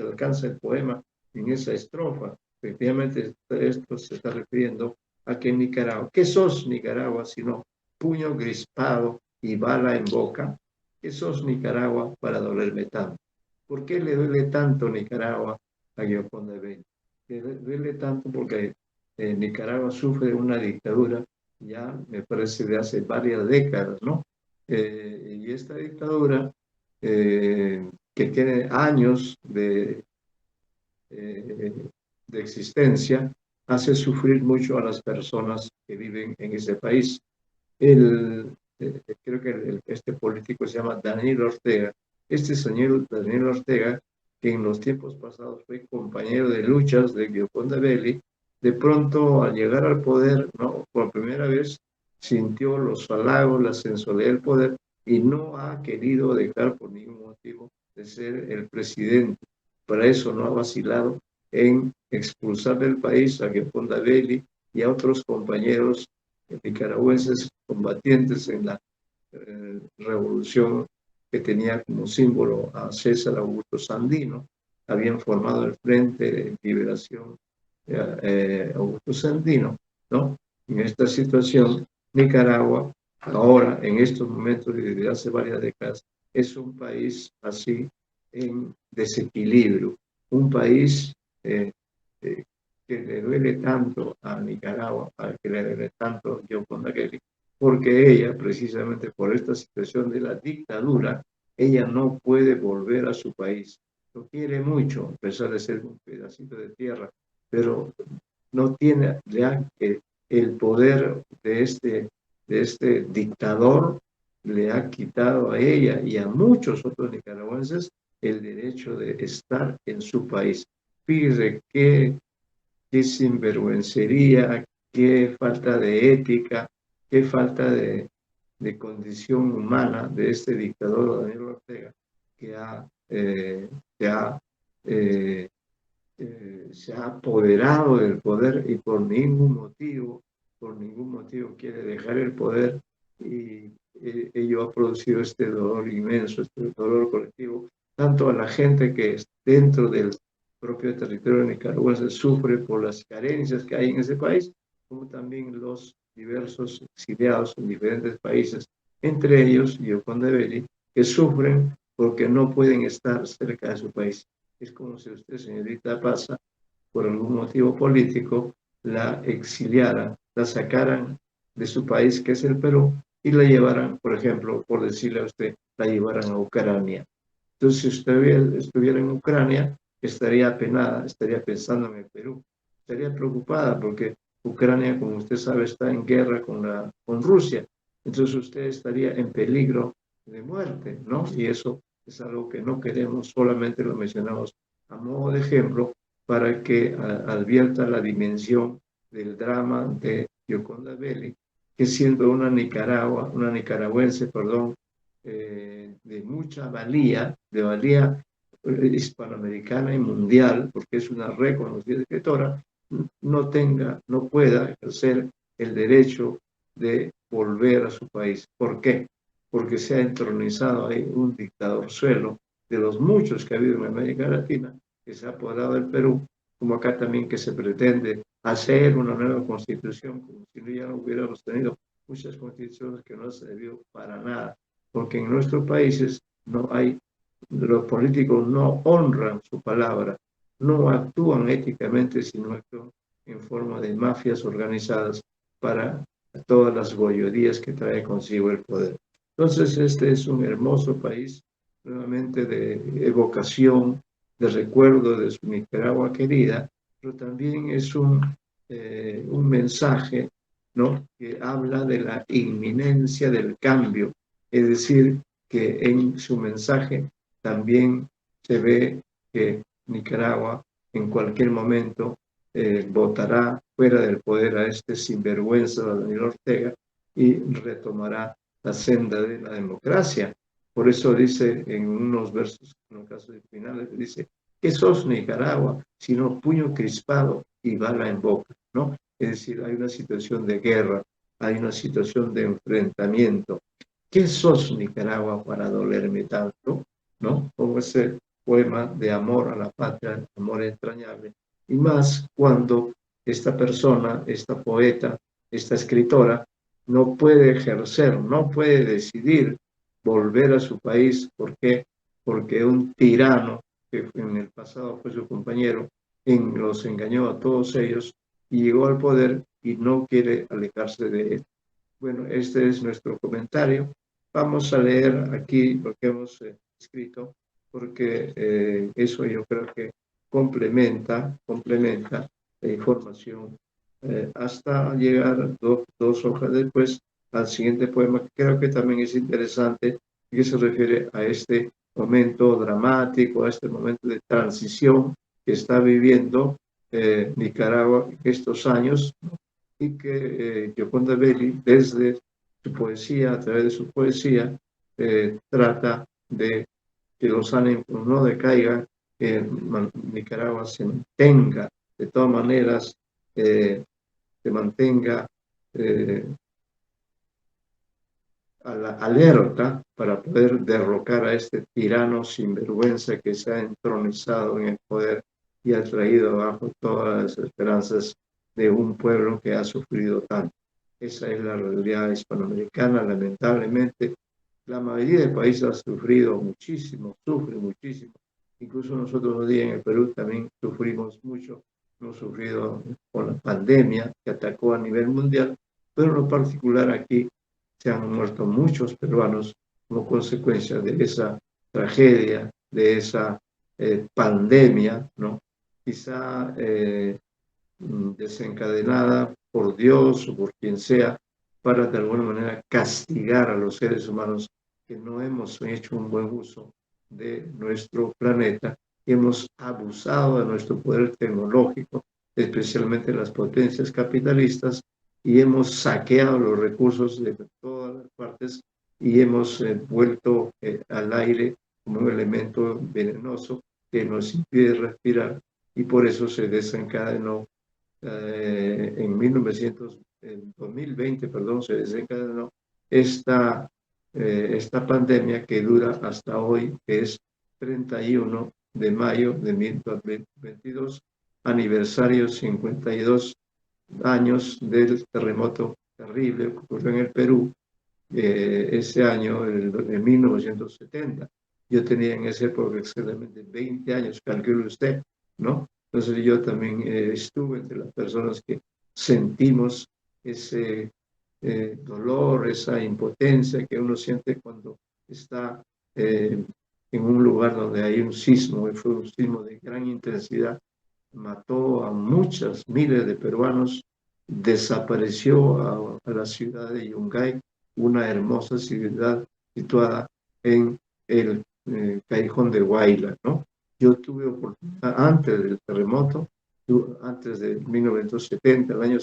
alcanza el poema en esa estrofa. Efectivamente, esto se está refiriendo a que en Nicaragua, ¿qué sos Nicaragua sino puño crispado y bala en boca? ¿Qué sos Nicaragua para dolerme tanto? ¿Por qué le duele tanto Nicaragua a Gioconda Belli? Le duele tanto porque Nicaragua sufre una dictadura ya, me parece, de hace varias décadas, ¿no? Y esta dictadura, que tiene años de existencia, hace sufrir mucho a las personas que viven en ese país. Creo que este político se llama Daniel Ortega. Este señor Daniel Ortega, que en los tiempos pasados fue compañero de luchas de Gioconda Belli, de pronto al llegar al poder, ¿no? Por primera vez sintió los halagos, la sensualidad del poder y no ha querido dejar por ningún motivo de ser el presidente. Para eso no ha vacilado en expulsar del país a Gioconda Belli y a otros compañeros nicaragüenses combatientes en la revolución que tenía como símbolo a César Augusto Sandino. Habían formado el Frente de Liberación Augusto Sandino, ¿no? En esta situación, Nicaragua, ahora, en estos momentos y desde hace varias décadas, es un país así en desequilibrio, un país eh, que le duele tanto a Nicaragua, a que le duele tanto a Gioconda Belli, porque ella, precisamente por esta situación de la dictadura, ella no puede volver a su país. Lo quiere mucho, a pesar de ser un pedacito de tierra, pero no tiene ya que el poder de este dictador le ha quitado a ella y a muchos otros nicaragüenses el derecho de estar en su país. Fíjese qué sinvergüencería, qué falta de ética, qué falta de condición humana de este dictador Daniel Ortega, que se ha apoderado del poder y por ningún motivo quiere dejar el poder, y ello ha producido este dolor inmenso, este dolor colectivo, tanto a la gente que es dentro del propio territorio nicaragüense sufre por las carencias que hay en ese país, como también los diversos exiliados en diferentes países, entre ellos Gioconda Belli, que sufren porque no pueden estar cerca de su país. Es como si usted, señorita, pasa por algún motivo político, la exiliaran, la sacaran de su país, que es el Perú, y la llevaran, por ejemplo, por decirle a usted, la llevaran a Ucrania. Entonces, si usted estuviera en Ucrania, estaría apenada, estaría pensando en el Perú, estaría preocupada porque Ucrania, como usted sabe, está en guerra con Rusia. Entonces usted estaría en peligro de muerte, ¿no? Y eso es algo que no queremos, solamente lo mencionamos a modo de ejemplo para que advierta la dimensión del drama de Gioconda Belli, que siendo una nicaragüense, perdón, de mucha valía, de valía hispanoamericana y mundial, porque es una reconocida escritora, no pueda ejercer el derecho de volver a su país. ¿Por qué? Porque se ha entronizado ahí un dictador suelo de los muchos que ha habido en América Latina, que se ha apoderado del Perú, como acá también que se pretende hacer una nueva constitución, como si ya no hubiéramos tenido muchas constituciones que no han servido para nada, porque en nuestros países no hay, los políticos no honran su palabra, no actúan éticamente, sino actúan en forma de mafias organizadas para todas las goyorías que trae consigo el poder. Entonces, este es un hermoso país, nuevamente de evocación, de recuerdo de su Nicaragua querida, pero también es un mensaje ¿no? Que habla de la inminencia del cambio, es decir, que en su mensaje también se ve que Nicaragua en cualquier momento votará fuera del poder a este sinvergüenza Daniel Ortega y retomará la senda de la democracia. Por eso dice en unos versos, en los casos finales, dice, ¿qué sos Nicaragua? Sino puño crispado y bala en boca, ¿no? Es decir, hay una situación de guerra, hay una situación de enfrentamiento. ¿Qué sos Nicaragua para dolerme tanto? ¿No? Como ese poema de amor a la patria, amor entrañable. Y más cuando esta persona, esta poeta, esta escritora, no puede ejercer, no puede decidir volver a su país. ¿Por qué? Porque un tirano, que en el pasado fue su compañero, los engañó a todos ellos y llegó al poder y no quiere alejarse de él. Bueno, este es nuestro comentario. Vamos a leer aquí lo que hemos escrito, porque eso yo creo que complementa la información hasta llegar dos hojas después al siguiente poema, que creo que también es interesante y que se refiere a este momento dramático, a este momento de transición que está viviendo Nicaragua estos años, ¿no? Y que Gioconda Belli, desde su poesía, a través de su poesía, trata de que los ánimos no decaigan, que Nicaragua se mantenga, de todas maneras, se mantenga a la alerta para poder derrocar a este tirano sinvergüenza que se ha entronizado en el poder y ha traído abajo todas las esperanzas de un pueblo que ha sufrido tanto. Esa es la realidad hispanoamericana. Lamentablemente, la mayoría del país ha sufrido muchísimo, sufre muchísimo. Incluso nosotros hoy día en el Perú también sufrimos mucho. Hemos sufrido con la pandemia que atacó a nivel mundial, pero en lo particular aquí se han muerto muchos peruanos como consecuencia de esa tragedia, de esa pandemia, ¿no? Quizá desencadenada por Dios o por quien sea, para de alguna manera castigar a los seres humanos que no hemos hecho un buen uso de nuestro planeta y hemos abusado de nuestro poder tecnológico, especialmente las potencias capitalistas, y hemos saqueado los recursos de todas las partes y hemos vuelto al aire como un elemento venenoso que nos impide respirar, y por eso se desencadenó en 2020, perdón, se desencadenó esta pandemia que dura hasta hoy, que es 31 de mayo de 2022, aniversario 52 años del terremoto terrible que ocurrió en el Perú ese año, en 1970. Yo tenía en esa época exactamente 20 años, calcule usted, ¿no? Entonces yo también estuve entre las personas que sentimos ese dolor, esa impotencia que uno siente cuando está en un lugar donde hay un sismo, y fue un sismo de gran intensidad, mató a muchas miles de peruanos, desapareció a la ciudad de Yungay, una hermosa ciudad situada en el Callejón de Huayla, ¿no? Yo tuve oportunidad antes del terremoto, antes de 1970, el año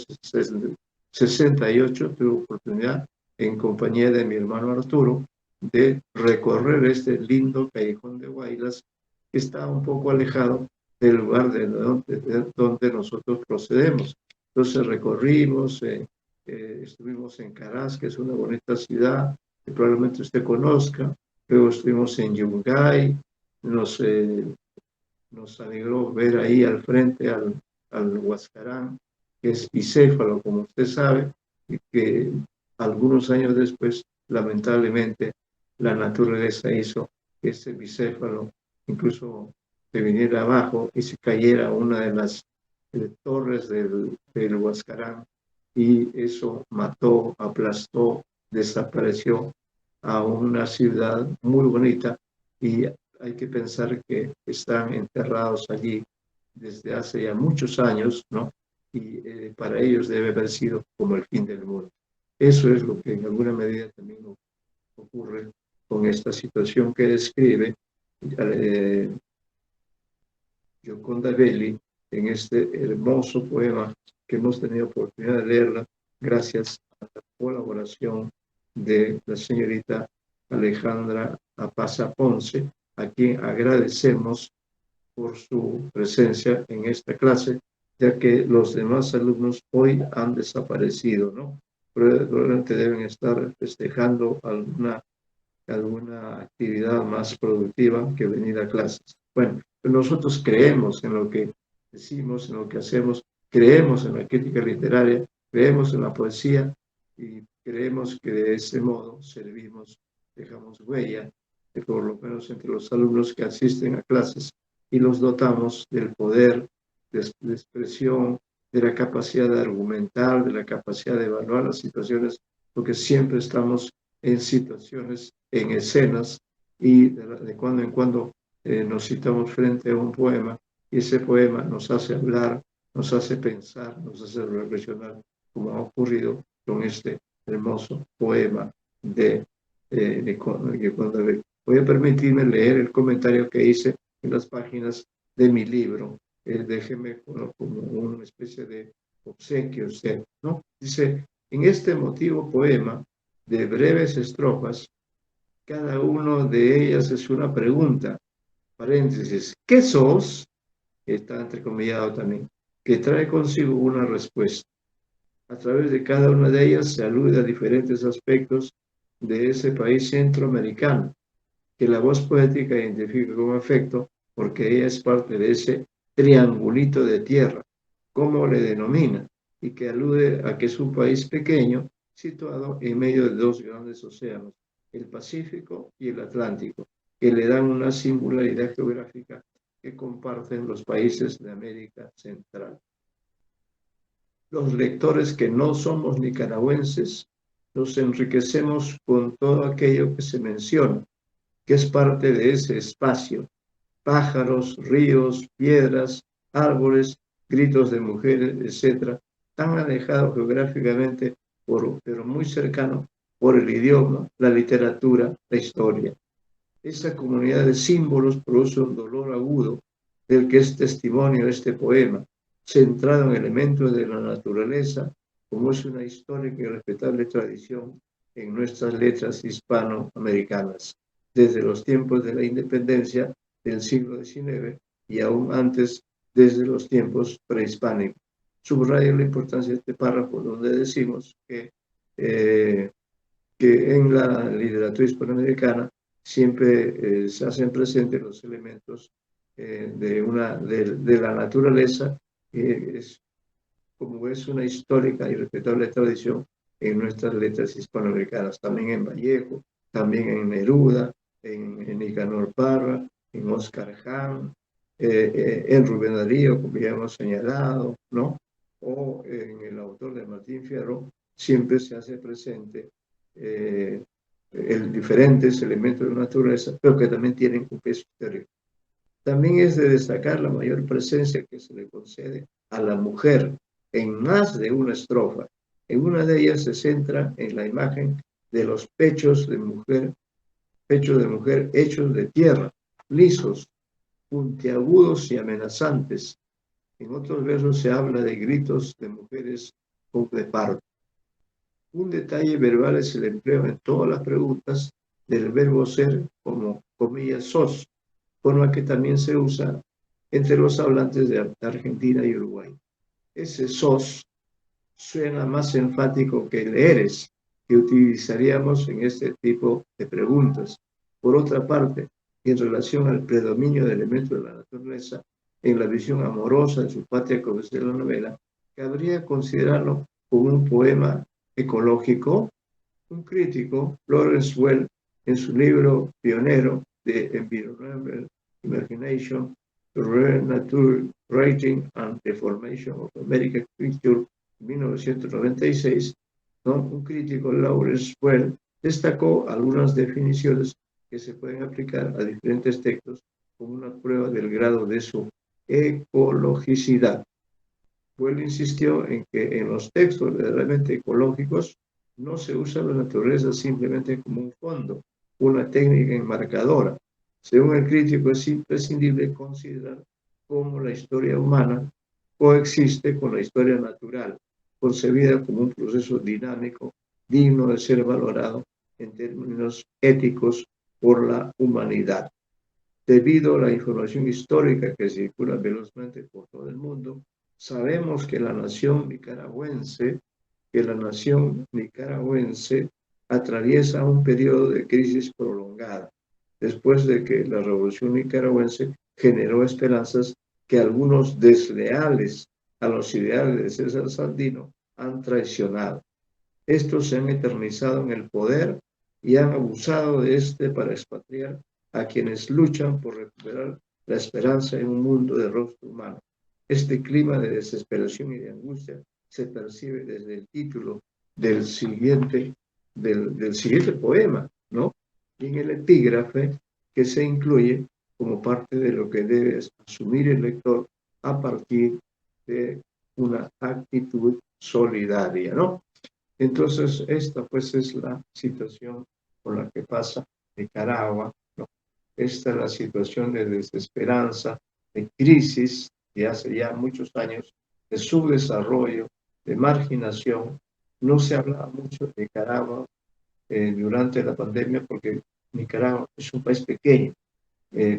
68, tuve oportunidad en compañía de mi hermano Arturo de recorrer este lindo Callejón de Huaylas que está un poco alejado del lugar de donde nosotros procedemos. Entonces recorrimos, estuvimos en Caraz, que es una bonita ciudad que probablemente usted conozca. Luego estuvimos en Yungay, nos alegró ver ahí al frente al Huascarán, que es bicéfalo, como usted sabe, y que algunos años después, lamentablemente, la naturaleza hizo que ese bicéfalo incluso se viniera abajo y se cayera una de las torres del Huascarán, y eso mató, aplastó, desapareció a una ciudad muy bonita, y hay que pensar que están enterrados allí desde hace ya muchos años, ¿no? y para ellos debe haber sido como el fin del mundo. Eso es lo que en alguna medida también ocurre con esta situación que describe Gioconda Belli en este hermoso poema que hemos tenido oportunidad de leerla gracias a la colaboración de la señorita Alejandra Apaza Ponce, a quien agradecemos por su presencia en esta clase, ya que los demás alumnos hoy han desaparecido, ¿no? Probablemente deben estar festejando alguna actividad más productiva que venir a clases. Bueno, nosotros creemos en lo que decimos, en lo que hacemos, creemos en la crítica literaria, creemos en la poesía y creemos que de ese modo servimos, dejamos huella, por lo menos entre los alumnos que asisten a clases, y los dotamos del poder de expresión, de la capacidad de argumentar, de la capacidad de evaluar las situaciones, porque siempre estamos en situaciones, en escenas, y de cuando en cuando nos citamos frente a un poema, y ese poema nos hace hablar, nos hace pensar, nos hace reflexionar, como ha ocurrido con este hermoso poema de Gioconda Belli. Voy a permitirme leer el comentario que hice en las páginas de mi libro. Déjeme como una especie de obsequio usted, ¿no? Dice, en este emotivo poema de breves estrofas, cada una de ellas es una pregunta, paréntesis, ¿qué sos? Está entrecomillado también, que trae consigo una respuesta. A través de cada una de ellas se alude a diferentes aspectos de ese país centroamericano, que la voz poética identifica con afecto porque ella es parte de ese triangulito de tierra, como le denomina, y que alude a que es un país pequeño situado en medio de dos grandes océanos, el Pacífico y el Atlántico, que le dan una singularidad geográfica que comparten los países de América Central. Los lectores que no somos nicaragüenses nos enriquecemos con todo aquello que se menciona, que es parte de ese espacio. Pájaros, ríos, piedras, árboles, gritos de mujeres, etc., tan alejado geográficamente, pero muy cercano por el idioma, la literatura, la historia. Esa comunidad de símbolos produce un dolor agudo del que es testimonio este poema, centrado en elementos de la naturaleza, como es una histórica y respetable tradición en nuestras letras hispanoamericanas, desde los tiempos de la independencia del siglo XIX y aún antes desde los tiempos prehispánicos. Subrayo la importancia de este párrafo donde decimos que en la literatura hispanoamericana siempre se hacen presentes los elementos de la naturaleza, como es una histórica y respetable tradición en nuestras letras hispanoamericanas, también en Vallejo, también en Neruda, en Nicanor Parra, en Oscar Hahn, en Rubén Darío, como ya hemos señalado, ¿no? O en el autor de Martín Fierro, siempre se hace presente diferentes elementos de la naturaleza, pero que también tienen un peso histórico. También es de destacar la mayor presencia que se le concede a la mujer en más de una estrofa. En una de ellas se centra en la imagen de los pechos de mujer hechos de tierra, lisos, puntiagudos y amenazantes. En otros versos se habla de gritos de mujeres de parto. Un detalle verbal es el empleo en todas las preguntas del verbo ser como comillas sos, forma que también se usa entre los hablantes de Argentina y Uruguay. Ese sos suena más enfático que el eres, que utilizaríamos en este tipo de preguntas. Por otra parte, en relación al predominio de elementos de la naturaleza en la visión amorosa de su patria, como es de la novela, cabría considerarlo como un poema ecológico. Un crítico, Lawrence Well, en su libro pionero de Environmental Imagination, Renature Writing and the Formation of American Culture, 1996, ¿no? Un crítico, Lawrence Well, destacó algunas definiciones que se pueden aplicar a diferentes textos como una prueba del grado de su ecologicidad. Él insistió en que en los textos verdaderamente ecológicos no se usa la naturaleza simplemente como un fondo, una técnica enmarcadora. Según el crítico, es imprescindible considerar cómo la historia humana coexiste con la historia natural, concebida como un proceso dinámico, digno de ser valorado en términos éticos por la humanidad. Debido a la información histórica que circula velozmente por todo el mundo, sabemos que la nación nicaragüense atraviesa un periodo de crisis prolongada, después de que la revolución nicaragüense generó esperanzas que algunos desleales a los ideales de César Sandino han traicionado. Estos se han eternizado en el poder y han abusado de este para expatriar a quienes luchan por recuperar la esperanza en un mundo de rostro humano. Este clima de desesperación y de angustia se percibe desde el título del siguiente poema, ¿no? Y en el epígrafe que se incluye como parte de lo que debe asumir el lector a partir de una actitud solidaria, ¿no? Entonces, esta pues es la situación por la que pasa Nicaragua, ¿no? Esta es la situación de desesperanza, de crisis de hace ya muchos años, de subdesarrollo, de marginación. No se hablaba mucho de Nicaragua durante la pandemia porque Nicaragua es un país pequeño,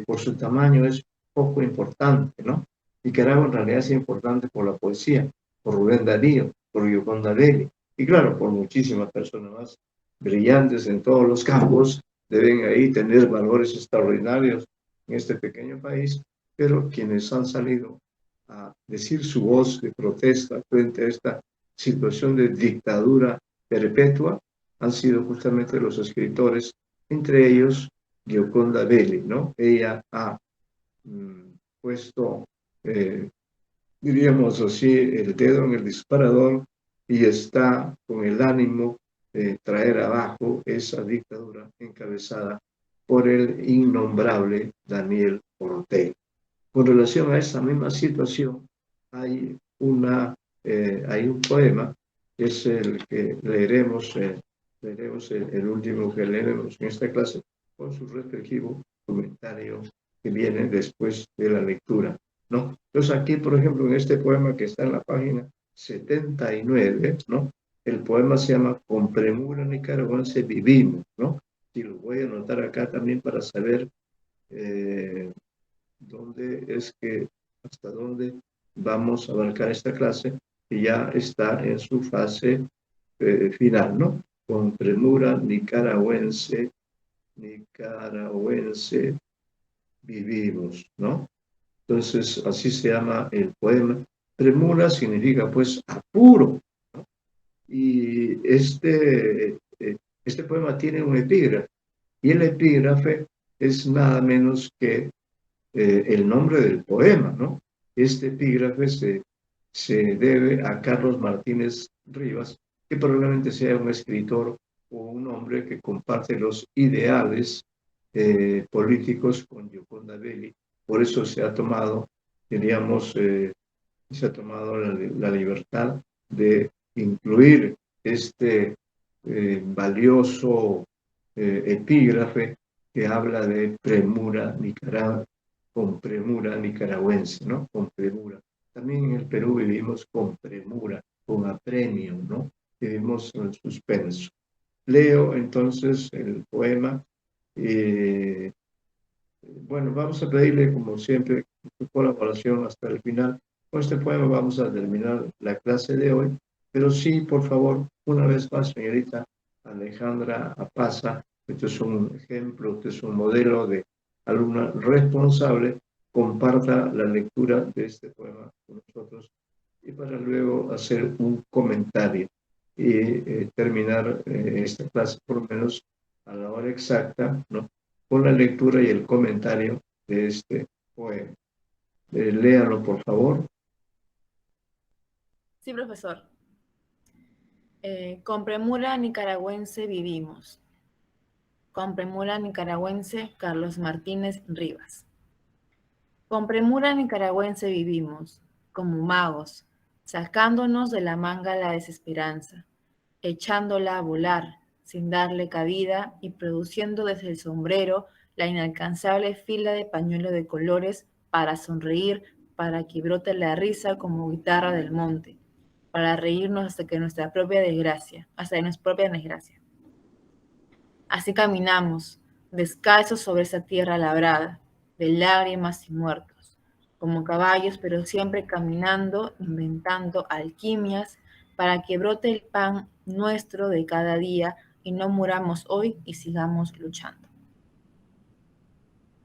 por su tamaño es poco importante, ¿no? Nicaragua en realidad es importante por la poesía, por Rubén Darío, por Gioconda Belli, y claro, por muchísimas personas más brillantes en todos los campos, deben ahí tener valores extraordinarios en este pequeño país, pero quienes han salido a decir su voz de protesta frente a esta situación de dictadura perpetua han sido justamente los escritores, entre ellos Gioconda Belli, ¿no? Ella ha puesto, diríamos así, el dedo en el disparador y está con el ánimo de traer abajo esa dictadura encabezada por el innombrable Daniel Ortega. Con relación a esa misma situación, hay un poema, que es el que leeremos el último que leeremos en esta clase, con su respectivo comentario que viene después de la lectura, ¿no? Entonces aquí, por ejemplo, en este poema que está en la página 79, ¿no? El poema se llama Con premura nicaragüense vivimos, ¿no? Y lo voy a anotar acá también para saber hasta dónde vamos a abarcar esta clase, que ya está en su fase final, ¿no? Con premura nicaragüense vivimos, ¿no? Entonces, así se llama el poema. Premura significa, pues, apuro, ¿no? Y este poema tiene un epígrafe, y el epígrafe es nada menos que el nombre del poema, ¿no? Este epígrafe se debe a Carlos Martínez Rivas, que probablemente sea un escritor o un hombre que comparte los ideales políticos con Gioconda Belli. Por eso se ha tomado, diríamos, se ha tomado la libertad de incluir este valioso epígrafe que habla de premura con premura nicaragüense, ¿no? Con premura. También en el Perú vivimos con premura, con apremio, ¿no? Vivimos en suspenso. Leo entonces el poema. Bueno, vamos a pedirle, como siempre, su colaboración hasta el final. Con este poema vamos a terminar la clase de hoy, pero sí, por favor, una vez más, señorita Alejandra Apaza, este es un ejemplo, este es un modelo de alumna responsable, comparta la lectura de este poema con nosotros y para luego hacer un comentario y terminar esta clase por lo menos a la hora exacta, ¿no? Con la lectura y el comentario de este poema. Léalo, por favor. Sí, profesor. Con premura nicaragüense vivimos. Con premura nicaragüense Carlos Martínez Rivas. Con premura nicaragüense vivimos, como magos, sacándonos de la manga la desesperanza, echándola a volar, sin darle cabida y produciendo desde el sombrero la inalcanzable fila de pañuelos de colores para sonreír, para que brote la risa como guitarra del monte, para reírnos hasta que nuestra propia desgracia, hasta de nuestra propia desgracia. Así caminamos, descalzos sobre esa tierra labrada, de lágrimas y muertos, como caballos, pero siempre caminando, inventando alquimias para que brote el pan nuestro de cada día y no muramos hoy y sigamos luchando.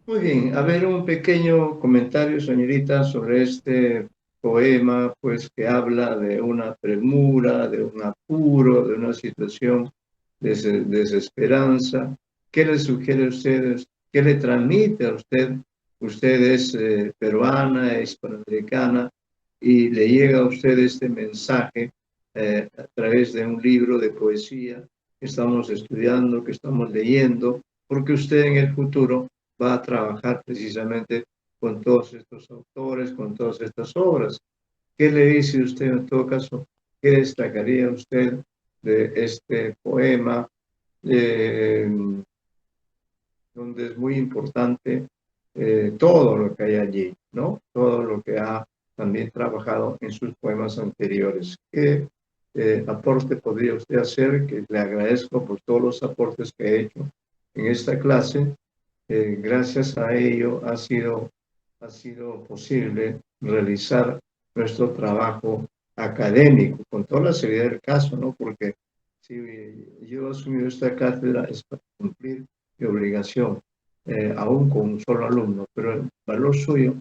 Muy bien, a ver, un pequeño comentario, señorita, sobre este poema, pues que habla de una premura, de un apuro, de una situación de desesperanza. ¿Qué le sugiere a ustedes? ¿Qué le transmite a usted? Usted es peruana, es panamericana, y le llega a usted este mensaje a través de un libro de poesía que estamos estudiando, que estamos leyendo, porque usted en el futuro va a trabajar precisamente con todos estos autores, con todas estas obras. ¿Qué le dice usted en todo caso? ¿Qué destacaría usted de este poema, eh, donde es muy importante todo lo que hay allí, ¿no? Todo lo que ha también trabajado en sus poemas anteriores? ¿Qué aporte podría usted hacer? Que le agradezco por todos los aportes que he hecho en esta clase. Gracias a ello ha sido posible realizar nuestro trabajo académico, con toda la seriedad del caso, ¿no? Porque si yo he asumido esta cátedra es para cumplir mi obligación, aún con un solo alumno, pero el valor suyo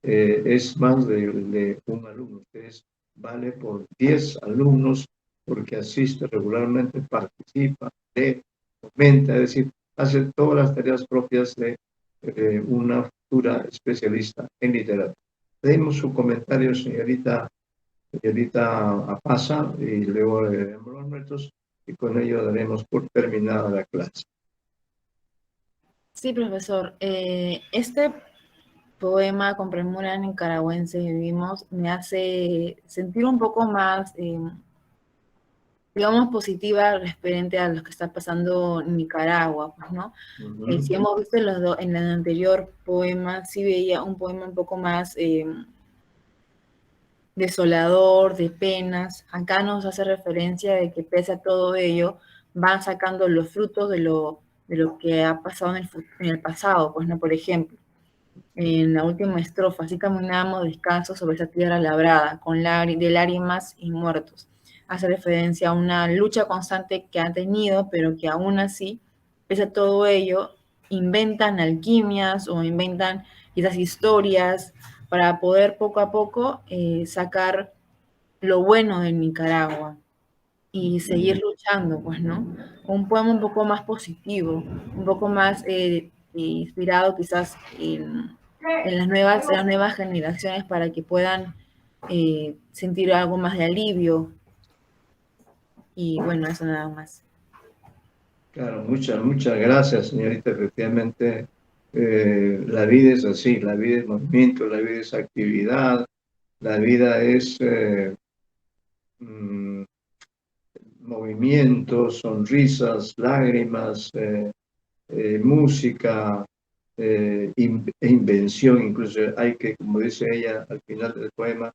es más de un alumno. Ustedes vale por 10 alumnos porque asiste regularmente, participa, lee, comenta, es decir, hace todas las tareas propias de una futura especialista en literatura. Pedimos su comentario, señorita Apasa, y luego leeremos los nuestros, y con ello daremos por terminada la clase. Sí, profesor. Este poema con premura en nicaragüense vivimos me hace sentir un poco más digamos, positiva referente a lo que está pasando en Nicaragua, pues, ¿no? Si hemos visto en el anterior poema, sí veía un poema un poco más desolador, de penas. Acá nos hace referencia de que pese a todo ello, van sacando los frutos de lo que ha pasado en el pasado, pues, ¿no? Por ejemplo, en la última estrofa, así caminamos descanso sobre esa tierra labrada, de lágrimas y muertos. Hace referencia a una lucha constante que han tenido, pero que aún así, pese a todo ello, inventan alquimias o inventan esas historias para poder poco a poco sacar lo bueno de Nicaragua y seguir luchando, pues, ¿no? Un poema un poco más positivo, un poco más inspirado quizás en las nuevas generaciones para que puedan sentir algo más de alivio. Y bueno, eso nada más. Claro, muchas gracias, señorita. Efectivamente, la vida es así, la vida es movimiento, la vida es actividad, la vida es movimiento, sonrisas, lágrimas, música, invención. Incluso hay que, como dice ella al final del poema,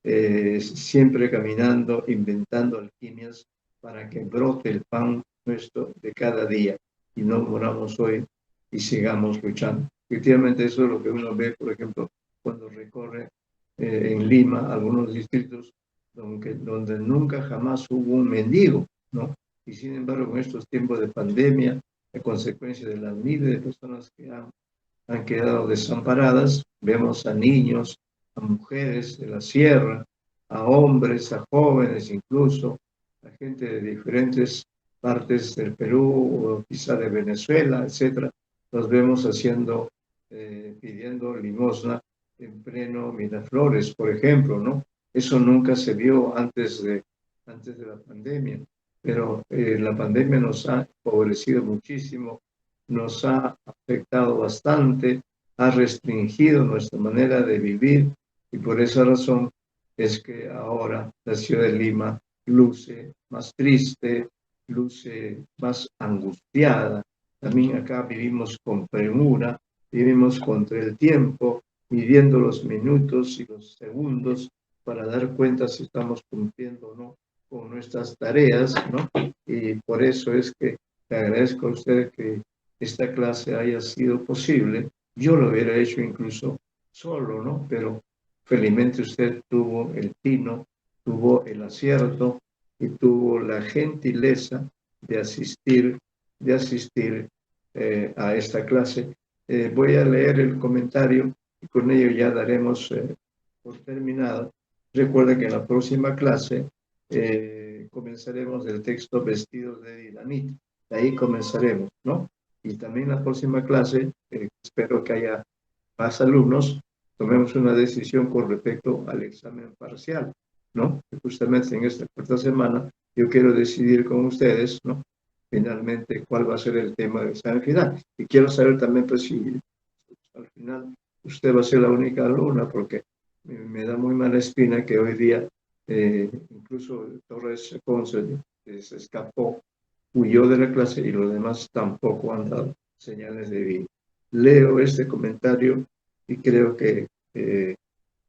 siempre caminando, inventando alquimias para que brote el pan nuestro de cada día y no moramos hoy y sigamos luchando. Efectivamente, eso es lo que uno ve, por ejemplo, cuando recorre en Lima algunos distritos donde nunca jamás hubo un mendigo, ¿no? Y sin embargo, en estos tiempos de pandemia, a consecuencia de las miles de personas que han quedado desamparadas, vemos a niños, a mujeres de la sierra, a hombres, a jóvenes incluso, a gente de diferentes partes del Perú o quizá de Venezuela, etcétera. Los vemos haciendo, pidiendo limosna en pleno Miraflores, por ejemplo, ¿no? Eso nunca se vio antes de la pandemia, pero la pandemia nos ha empobrecido muchísimo, nos ha afectado bastante, ha restringido nuestra manera de vivir, y por esa razón es que ahora la ciudad de Lima luce más triste, luce más angustiada. También acá vivimos con premura, vivimos contra el tiempo, midiendo los minutos y los segundos para dar cuenta si estamos cumpliendo o no con nuestras tareas, ¿no? Y por eso es que le agradezco a usted que esta clase haya sido posible. Yo lo hubiera hecho incluso solo, ¿no? Pero felizmente usted tuvo el tino, tuvo el acierto y tuvo la gentileza de asistir a esta clase. Voy a leer el comentario y con ello ya daremos por terminado. Recuerda que en la próxima clase comenzaremos del texto Vestidos de Dinamita. De ahí comenzaremos, ¿no? Y también la próxima clase, espero que haya más alumnos, tomemos una decisión con respecto al examen parcial, ¿no? Y justamente en esta cuarta semana yo quiero decidir con ustedes, ¿no? Finalmente, cuál va a ser el tema del examen final. Y quiero saber también, pues, si al final usted va a ser la única alumna, porque me da muy mala espina que hoy día incluso Torres Ponce se escapó, huyó de la clase y los demás tampoco han dado señales de vida. Leo este comentario y creo que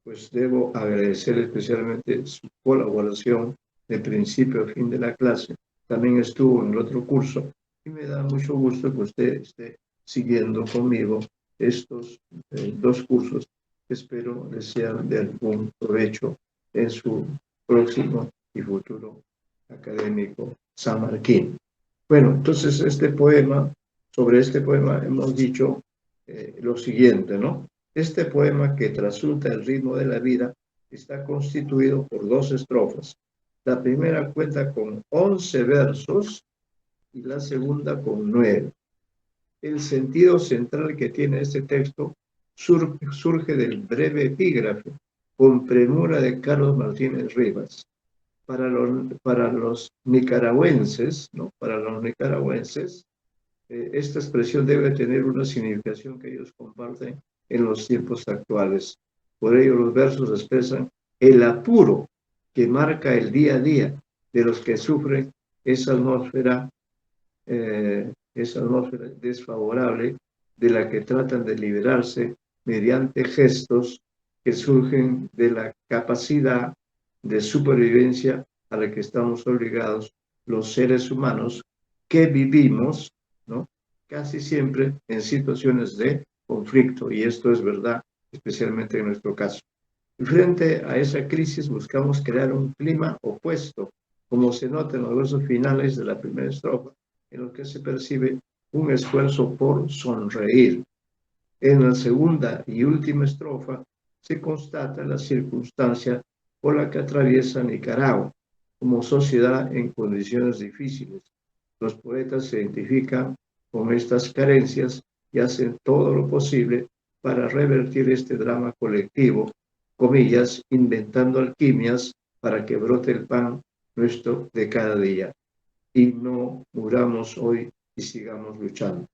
pues debo agradecer especialmente su colaboración de principio a fin de la clase. También estuvo en el otro curso y me da mucho gusto que usted esté siguiendo conmigo estos dos cursos que espero les sean de algún provecho en su próximo y futuro académico sanmarquino. Bueno, entonces sobre este poema hemos dicho lo siguiente, ¿no? Este poema que trasunta el ritmo de la vida está constituido por dos estrofas. La primera cuenta con 11 versos y la segunda con 9. El sentido central que tiene este texto surge del breve epígrafe con premura de Carlos Martínez Rivas. Para los nicaragüenses, ¿no? Para los nicaragüenses, esta expresión debe tener una significación que ellos comparten en los tiempos actuales. Por ello, los versos expresan el apuro que marca el día a día de los que sufren esa atmósfera desfavorable de la que tratan de liberarse mediante gestos que surgen de la capacidad de supervivencia a la que estamos obligados los seres humanos que vivimos, ¿no? Casi siempre en situaciones de conflicto, y esto es verdad, especialmente en nuestro caso. Y frente a esa crisis buscamos crear un clima opuesto, como se nota en los versos finales de la primera estrofa, en lo que se percibe un esfuerzo por sonreír. En la segunda y última estrofa se constata la circunstancia por la que atraviesa Nicaragua como sociedad en condiciones difíciles. Los poetas se identifican con estas carencias y hacen todo lo posible para revertir este drama colectivo, comillas, inventando alquimias para que brote el pan nuestro de cada día y no muramos hoy y sigamos luchando.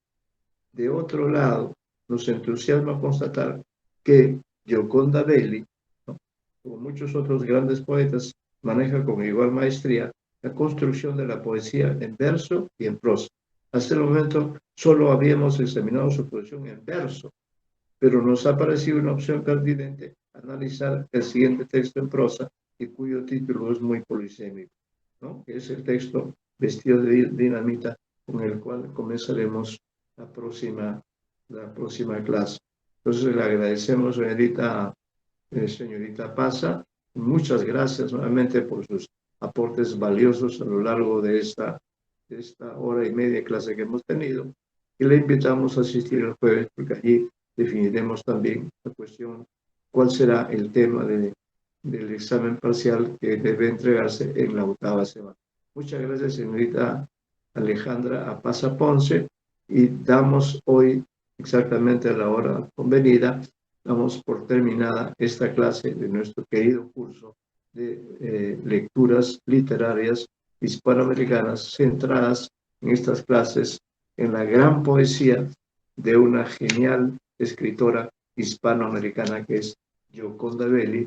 De otro lado, nos entusiasma constatar que Gioconda Belli, ¿no?, como muchos otros grandes poetas, maneja con igual maestría la construcción de la poesía en verso y en prosa. Hasta el momento solo habíamos examinado su producción en verso, pero nos ha parecido una opción pertinente analizar el siguiente texto en prosa y cuyo título es muy polisémico, ¿no?, que es el texto Vestido de Dinamita, con el cual comenzaremos la próxima clase. Entonces le agradecemos, señorita Pasa. Muchas gracias nuevamente por sus aportes valiosos a lo largo de esta hora y media de clase que hemos tenido. Y le invitamos a asistir el jueves, porque allí definiremos también la cuestión, cuál será el tema del examen parcial que debe entregarse en la 8ª semana. Muchas gracias, señorita Alejandra Apaza Ponce, y damos hoy, exactamente a la hora convenida, damos por terminada esta clase de nuestro querido curso de lecturas literarias hispanoamericanas, centradas en estas clases en la gran poesía de una genial escritora hispanoamericana que es Gioconda Belli,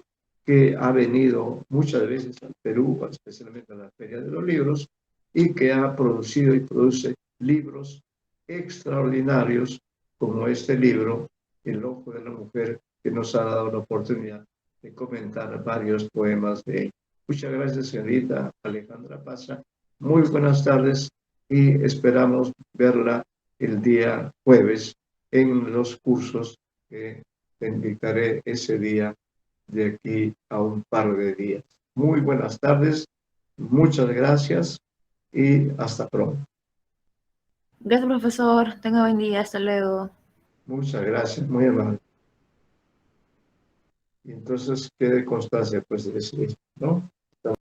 que ha venido muchas veces al Perú, especialmente a la Feria de los Libros, y que ha producido y produce libros extraordinarios como este libro, El ojo de la mujer, que nos ha dado la oportunidad de comentar varios poemas de ella. Muchas gracias, señorita Alejandra Paza. Muy buenas tardes y esperamos verla el día jueves en los cursos que te invitaré ese día de aquí a un par de días. Muy buenas tardes, muchas gracias y hasta pronto. Gracias, profesor. Tenga buen día. Hasta luego. Muchas gracias, muy amable. Y entonces quede constancia, pues, de eso, ¿no?